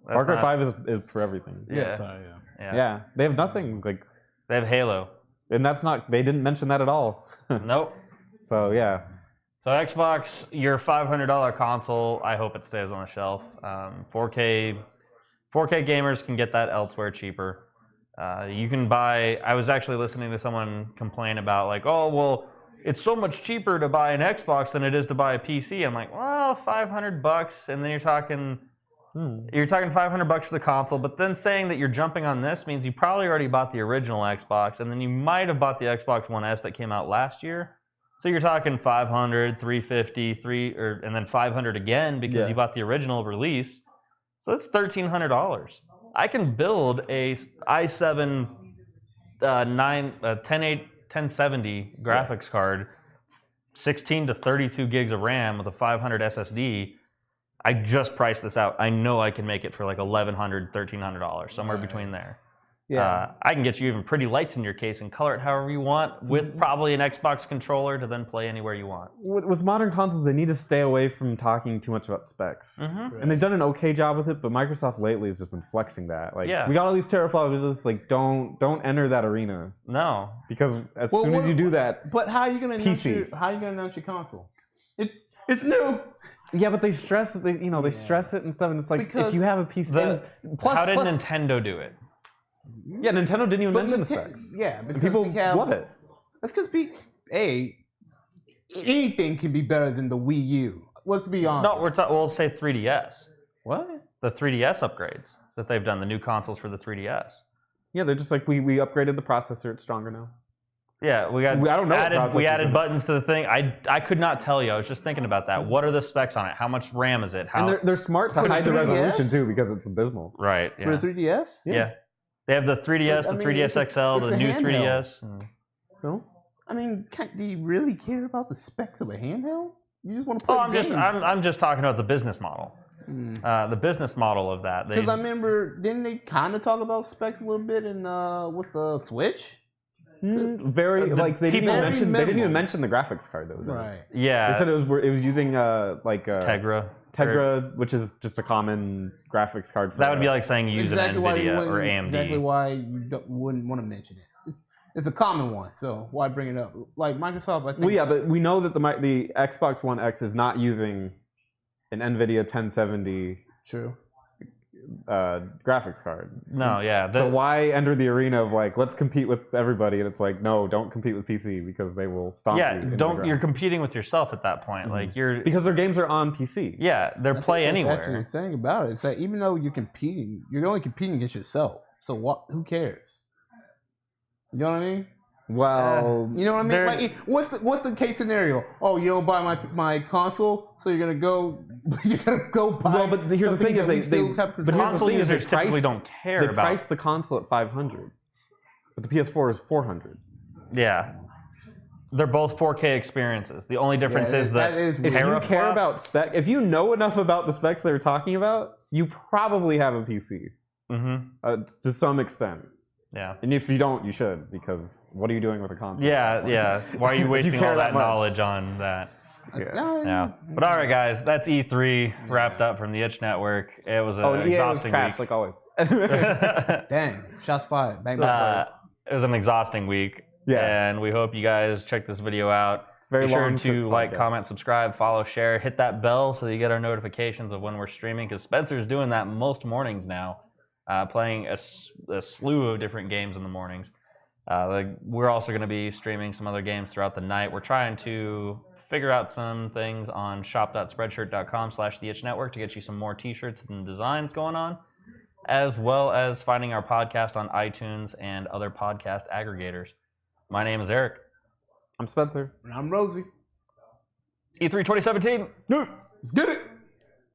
Far Cry not- 5 is for everything. Yeah. Sorry, yeah. Yeah, they have nothing like, They have Halo. and that's not. They didn't mention that at all. Nope. So yeah, So Xbox, your $500 console, I hope it stays on the shelf. 4K gamers can get that elsewhere cheaper. You can buy. I was actually listening to someone complain about like, oh well, it's so much cheaper to buy an Xbox than it is to buy a PC. I'm like, well, $500, and then you're talking $500 for the console. But then saying that you're jumping on this means you probably already bought the original Xbox, and then you might have bought the Xbox One S that came out last year. So you're talking $500, $350, and then $500 again because you bought the original release. So that's $1,300. I can build a i7 1070 graphics card, 16 to 32 gigs of RAM with a 500 SSD. I just priced this out. I know I can make it for like $1,100, $1,300, somewhere between there. yeah. I can get you even pretty lights in your case and color it however you want with probably an Xbox controller to then play anywhere you want. With modern consoles, they need to stay away from talking too much about specs, and they've done an okay job with it. But Microsoft lately has just been flexing that. Like, we got all these teraflops. We're just like, don't enter that arena No. because as soon as you do that, But how are you gonna announce PC. how are you gonna announce your console? It's new. yeah, but they stress it. They stress it and stuff. And it's like Because if you have a PC, How did Nintendo do it? Yeah, Nintendo didn't even mention the Ninte- specs. Yeah, because People they have, love it. That's because anything can be better than the Wii U. Let's be honest. No, we'll say 3DS. What? The 3DS upgrades that they've done, the new consoles for the 3DS. Yeah, they're just like we upgraded the processor. It's stronger now. Yeah, we got. I don't know what Added, we processor added it is. buttons to the thing. I could not tell you. I was just thinking about that. What are the specs on it? How much RAM is it? How? And they're smart to For the hide the 3DS? resolution too because it's abysmal. Right. Yeah. For the 3DS? Yeah. They have the 3DS, I the mean, 3DS it's a- XL, it's the a new handheld. 3DS. and- So I mean, do you really care about the specs of a handheld? You just want to play Oh, games. I'm just talking about the business model. The business model of that. Because I remember, didn't they kind of talk about specs a little bit in with the Switch? very like they didn't even very mention. They didn't even minimal. mention the graphics card that was in it. Right. Yeah. They said it was using Tegra. Tegra, which is just a common graphics card. For That would be like saying use Exactly an why you NVIDIA wouldn't, or AMD. Exactly why you wouldn't want to mention it. it's a common one. So why bring it up? Like Microsoft, I think. Well, yeah, but we know that the Xbox One X is not using an NVIDIA 1070 True. graphics card. No, yeah. So why enter the arena of like, let's compete with everybody? And it's like, no, don't compete with PC because they will stomp you. into the don't. ground. You're competing with yourself at that point. Like you're because their games are on PC. Yeah, they're play That's anywhere. actually the thing about it. It's that even though you're competing, you're only competing against yourself. So what? Who cares? You know what I mean? Well, You know what I mean? They're- Like, what's the case scenario? Oh, you don't buy my console, so you're gonna go buy. well, but here's the something thing: is that we they still have but here's the Console thing is users they price, typically don't care they about. price the console at $500, but the PS4 is $400. Yeah, they're both 4K experiences. The only difference is that that is If weird. you care about spec, if you know enough about the specs they're talking about, you probably have a PC to some extent. Yeah. And if you don't, you should, because what are you doing with a console? Yeah. Why are you If you wasting care all that that much. knowledge on that? Yeah. But Mm-hmm. all right, guys, that's E3 wrapped up from the Itch Network. It was an Oh, and EA was exhausting trash, week. like always. Damn, shots fired. Bang bang. It was an exhausting week. Yeah. And we hope you guys check this video out. very Be sure long to like, podcast. comment, subscribe, follow, share, hit that bell so that you get our notifications of when we're streaming. Because Spencer's doing that most mornings now, playing a slew of different games in the mornings. We're also going to be streaming some other games throughout the night. We're trying to figure out some things on shop.spreadshirt.com/theitchnetwork to get you some more t-shirts and designs going on, as well as finding our podcast on iTunes and other podcast aggregators. My name is Eric. I'm Spencer. And I'm Rosie. E3 2017. Let's get it.